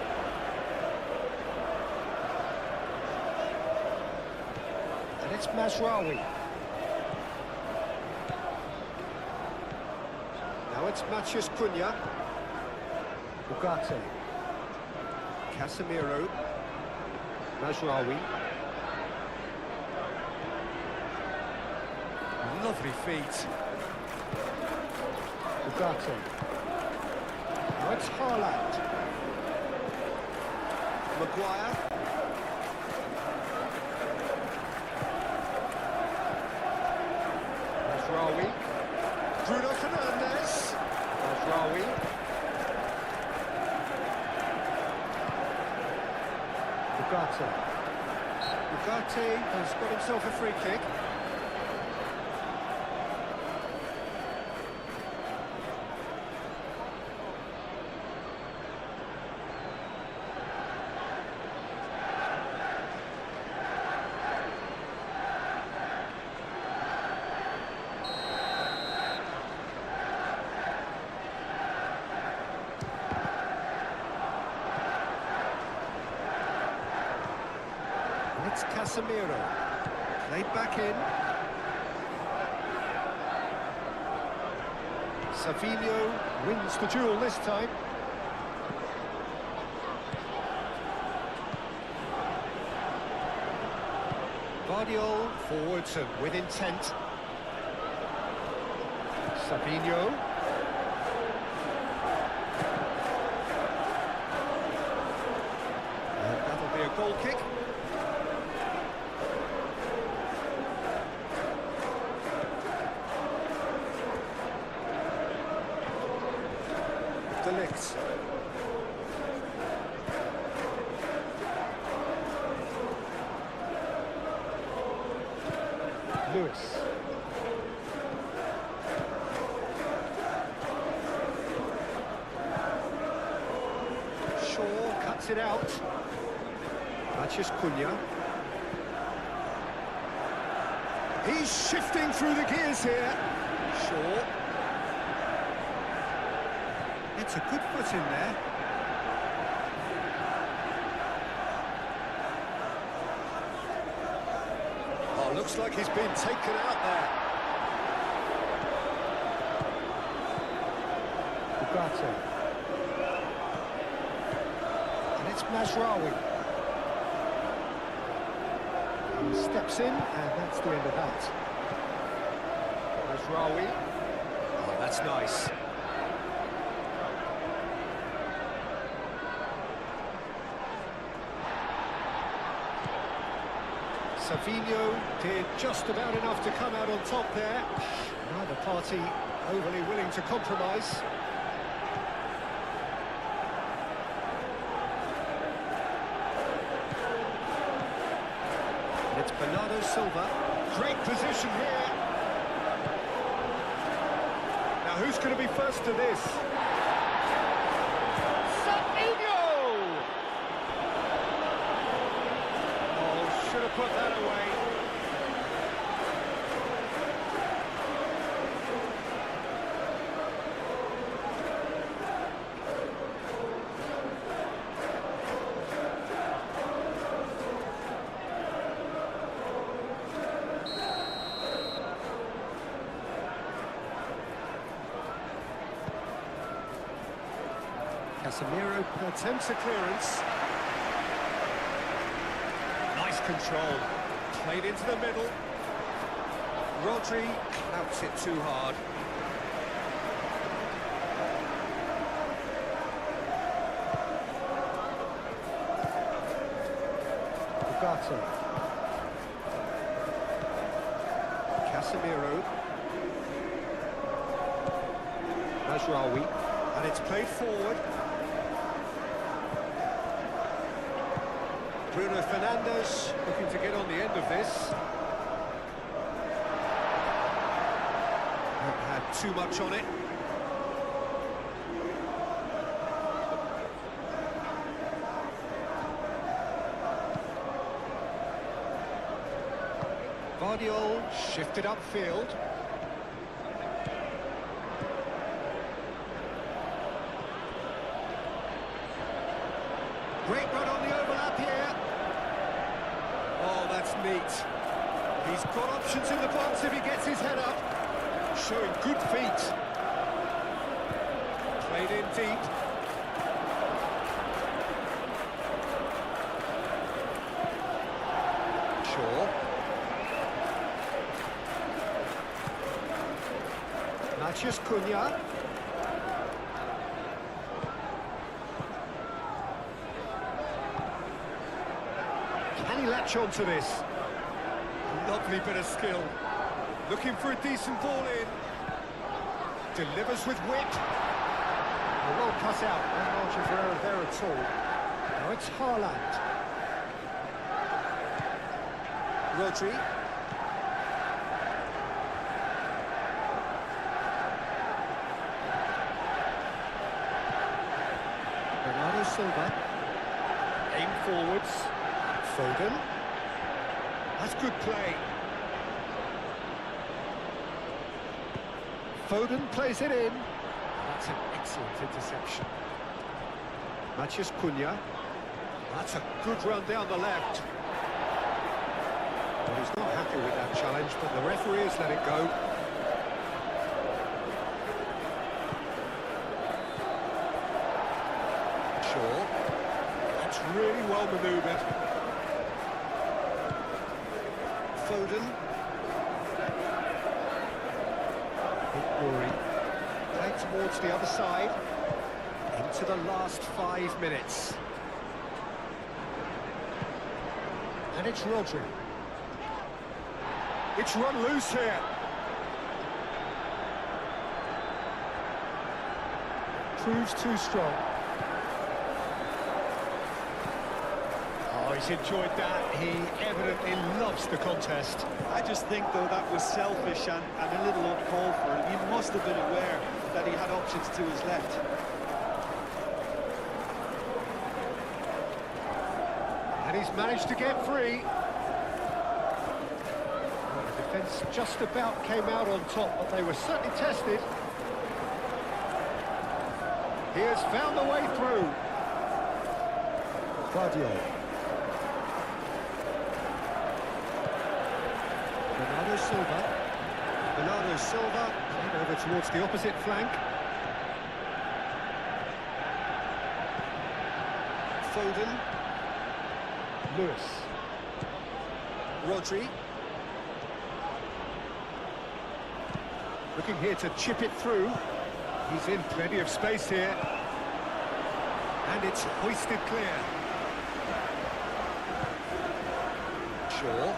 And it's Mazraoui. Now it's Matheus Cunha. Ugarte. Casemiro. Mazraoui. Lovely feet. Ugarte. Now it's Haaland. Maguire. Mazraoui. Bruno Fernandes. Mazraoui. Ugarte. Ugarte has got himself a free kick. It's Casemiro, played back in. Savinho wins the duel this time. Guardiola forwards and with intent. Savinho. And that'll be a goal kick. Delict. Lewis. Shaw cuts it out. Matheus Cunha. He's shifting through the gears here. Shaw. It's a good foot in there. Oh, looks like he's been taken out there. Ugarte. And it's Mazraoui. He steps in, and that's the end of that. Mazraoui. Oh, that's nice. Savinho did just about enough to come out on top there. Neither party overly willing to compromise. It's Bernardo Silva. Great position here. Now who's going to be first to this? Savinho! Oh, should have put that away. Casemiro attempts a clearance. Nice control. Played into the middle. Rodri clouts it too hard. Ugarte. Casemiro. Mazraoui. And it's played forward. Bruno Fernandes looking to get on the end of this. Not had too much on it. Guardiola shifted upfield. Great run on the overlap here. Oh, that's neat. He's got options in the box if he gets his head up. Showing good feet. Played in deep. Shaw. Matheus Cunha. Can he latch on to this? Lovely bit of skill. Looking for a decent ball in. Delivers with wit. Well cut out. No margin for error there at all. Now it's Haaland. Rodri. Bernardo Silva. Aim forwards. Foden. That's good play. Foden plays it in. That's an excellent interception. Matheus Cunha. That's a good run down the left. Well, he's not happy with that challenge, but the referee has let it go. Shaw. That's really well manoeuvred. Foden. Rory. Played towards the other side. Into the last 5 minutes. And it's Rodri. It's run loose here. Proves too strong. Oh, he's enjoyed that. He evidently loves the contest. I just think, though, that was selfish and a little uncalled for. He must have been aware that he had options to his left. And he's managed to get free. Well, the defence just about came out on top, but they were certainly tested. He has found the way through. Guardiola. Bernardo Silva. Bernardo Silva played over towards the opposite flank. Foden. Lewis. Rodri. Looking here to chip it through. He's in plenty of space here. And it's hoisted clear. Shaw.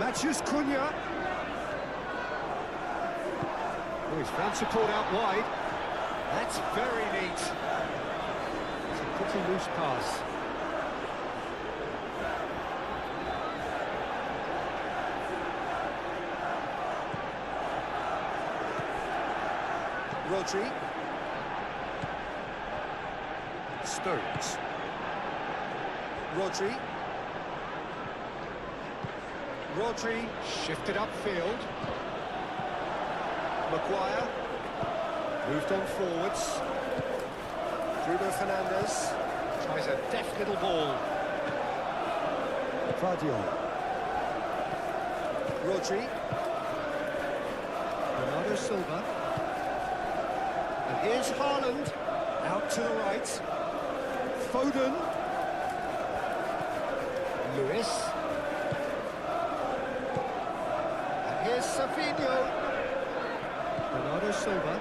Matches Cunha. Oh, he's found support out wide. That's very neat. It's a pretty loose pass. Rodri. Stones. Rodri. Rodri shifted upfield. Maguire moved on forwards. Bruno Fernandes tries a deft little ball. Vardiol. Rodri. Bernardo Silva. And here's Haaland out to the right. Foden. Lewis. And here's Savinho. Bernardo Silva.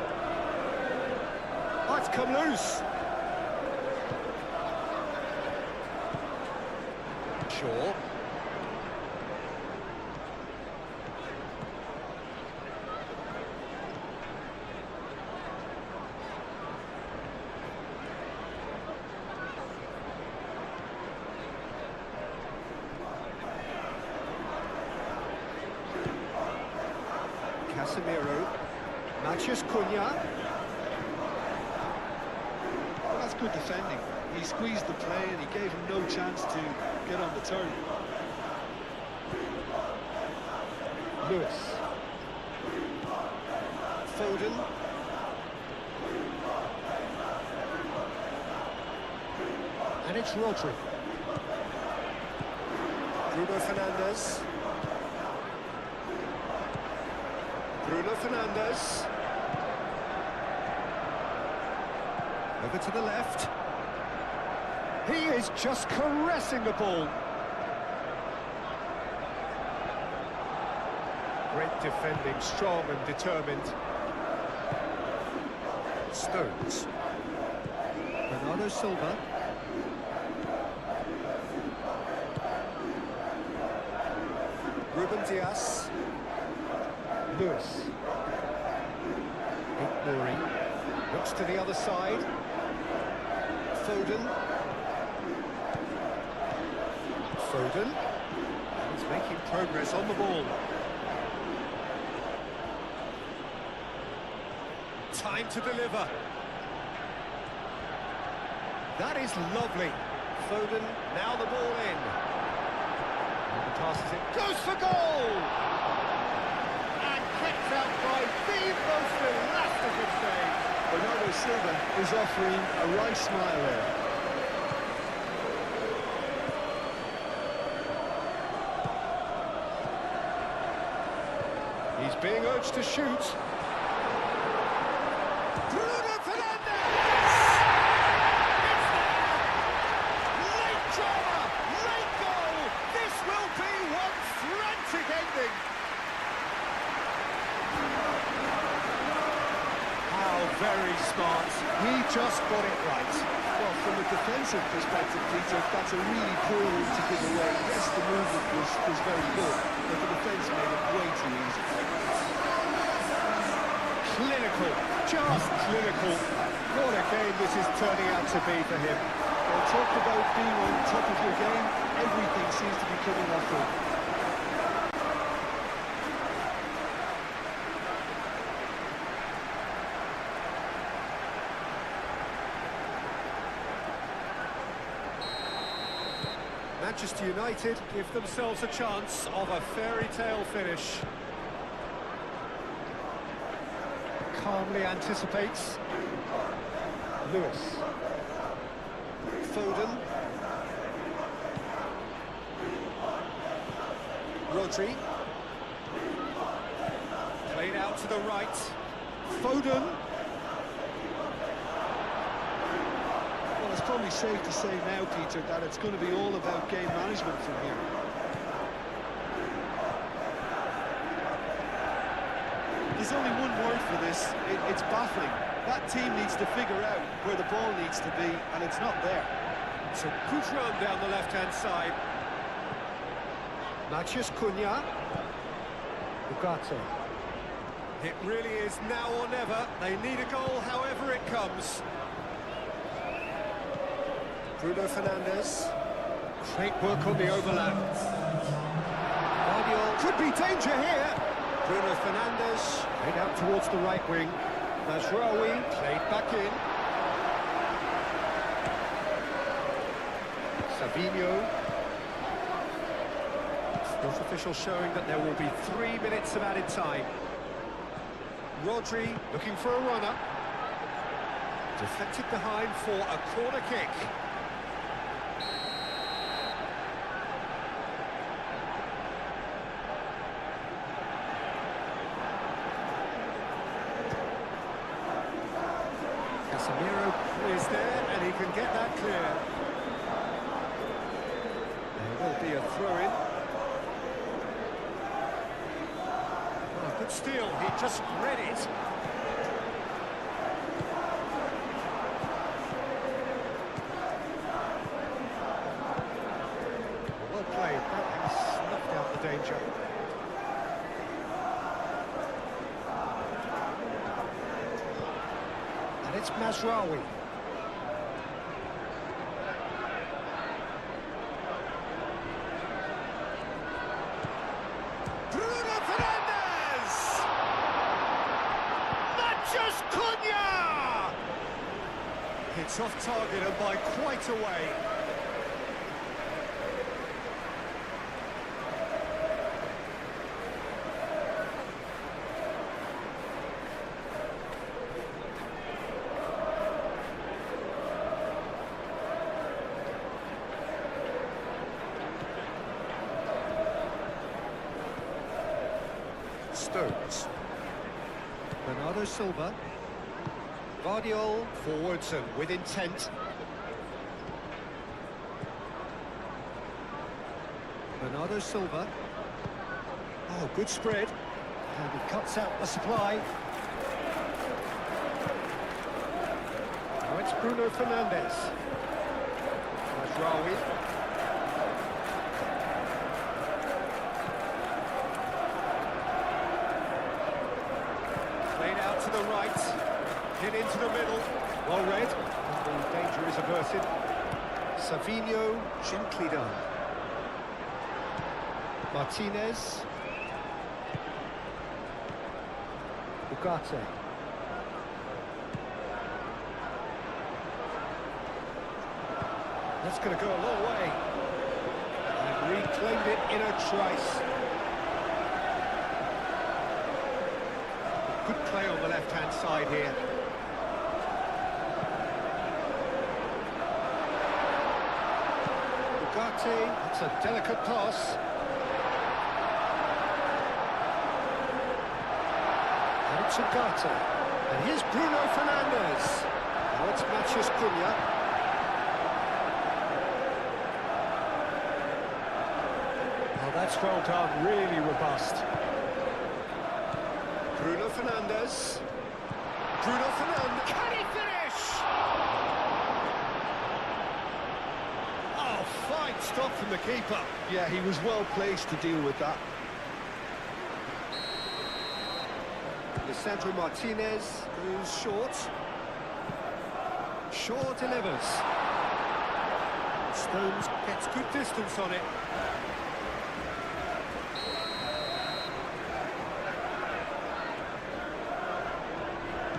Oh, it's come loose. Shaw. Casemiro. Matches Cunha. Well, that's good defending. He squeezed the play and he gave him no chance to get on the turn. Lewis. Foden. And it's Rodri. Bruno Fernandes. Bruno Fernandes. Over to the left. He is just caressing the ball. Great defending, strong and determined. Stones. Bernardo Silva. Ruben Dias. Lewis. Nouri. Looks to the other side. Foden. Foden. And he's making progress on the ball. Time to deliver. That is lovely. Foden, now the ball in. And the pass is in. Goes for goal! And kept out by the most elastic save. Bernardo Silva is offering a right smile there. He's being urged to shoot. Bruno Fernandes! It's there! Late drama, late goal! This will be one frantic ending! How very smart. He just got it right. Well, from a defensive perspective, Peter, that's a really poor one to give away. Yes, the movement was very good, but the defence made it way too easy. Clinical, just clinical. What a game this is turning out to be for him. Well, talk about being on top of your game, everything seems to be coming off him. Manchester United give themselves a chance of a fairy tale finish. Calmly anticipates. Lewis. Foden. Rodri. Played out to the right. Foden. Well, it's probably safe to say now, Peter, that it's going to be all about game management from here. There's only one word for this, it's baffling. That team needs to figure out where the ball needs to be, and it's not there. It's a good run down the left-hand side. Matheus Cunha. Ugarte. It really is now or never. They need a goal however it comes. Bruno Fernandes. Great work on the overlap. Guardiola. Could be danger here. Bruno Fernandes. Played out towards the right wing. Mazraoui played back in. Savinho. Not official showing that there will be 3 minutes of added time. Rodri looking for a runner. Deflected behind for a corner kick. Casemiro is there and he can get that clear. There will be a throw-in. Oh, good steal, he just read it. Well played, that has snuffed out the danger. And it's Mazraoui. Bruno Fernandes! Matheus Cunha! It's off target and by quite a way. Stones. Bernardo Silva. Guardiola forwards and with intent. Bernardo Silva. Oh, good spread. And he cuts out the supply. Now it's Bruno Fernandes. Mazraoui. Played out to the right, hit into the middle, well read, and the danger is averted. Savinho, gently done. Martinez. Ugarte. That's going to go a long way. And reclaimed it in a trice. Good play on the left-hand side here. Ugarte, that's a delicate pass. And it's Ugarte. And here's Bruno Fernandes. Now it's Matheus Cunha. Oh, that's well done, really robust. Bruno Fernandes. Bruno Fernandes. Can he finish? Oh, fine stop from the keeper. Yeah, he was well placed to deal with that. Lisandro Martinez goes short. Shaw delivers. Stones gets good distance on it.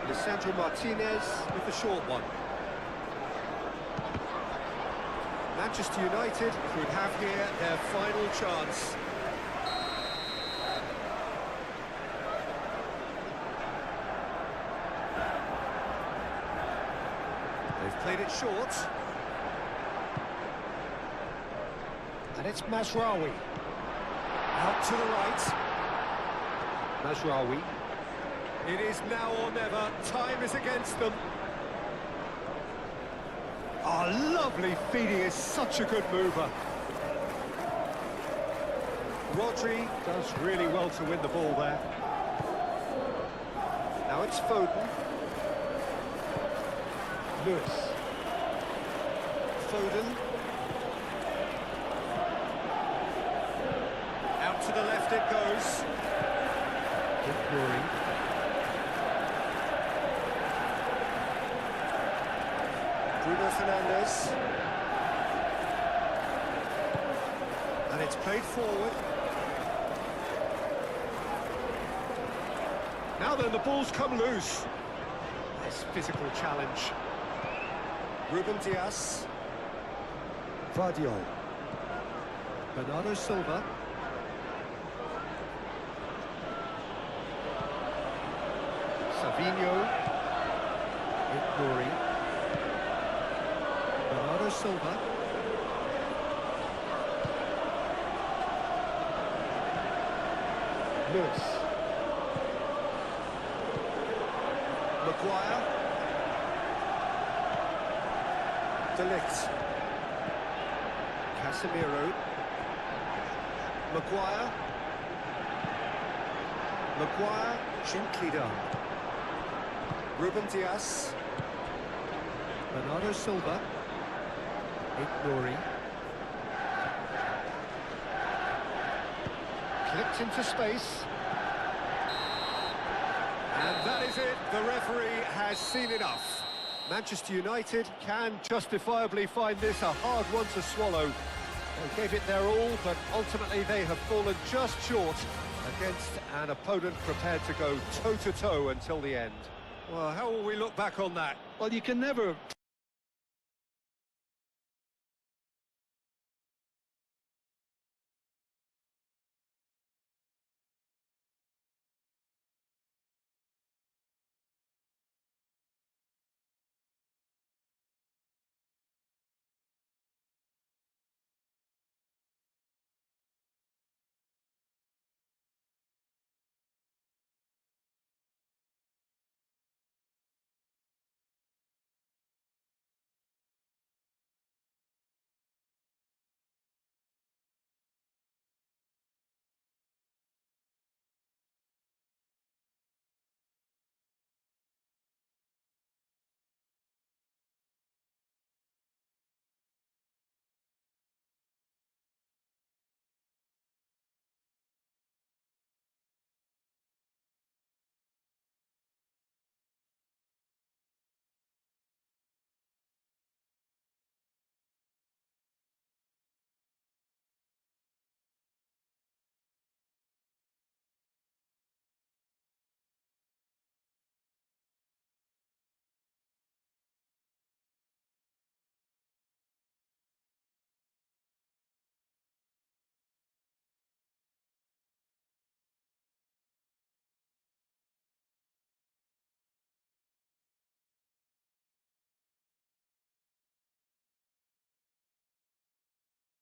Lisandro Martinez with the short one. Manchester United could have here their final chance. They've played it short. And it's Mazraoui. Out to the right. Mazraoui. It is now or never. Time is against them. Oh, lovely feeding is such a good mover. Rodri does really well to win the ball there. Now it's Foden. Lewis. Foden. it goes. Ignoring. Bruno Fernandes. And it's played forward. Now then, the ball's come loose. Nice physical challenge. Ruben Dias. Vardiol. Bernardo Silva. Savinho. Ignoring. Bernardo Silva. Lewis. Maguire. De Ligt. Casemiro. Maguire. Maguire, gently done. Ruben Dias. Bernardo Silva. Ignoring. Clipped into space. And that is it. The referee has seen enough. Manchester United can justifiably find this a hard one to swallow. They gave it their all, but ultimately they have fallen just short against an opponent prepared to go toe-to-toe until the end. Well, how will we look back on that? Well, you can never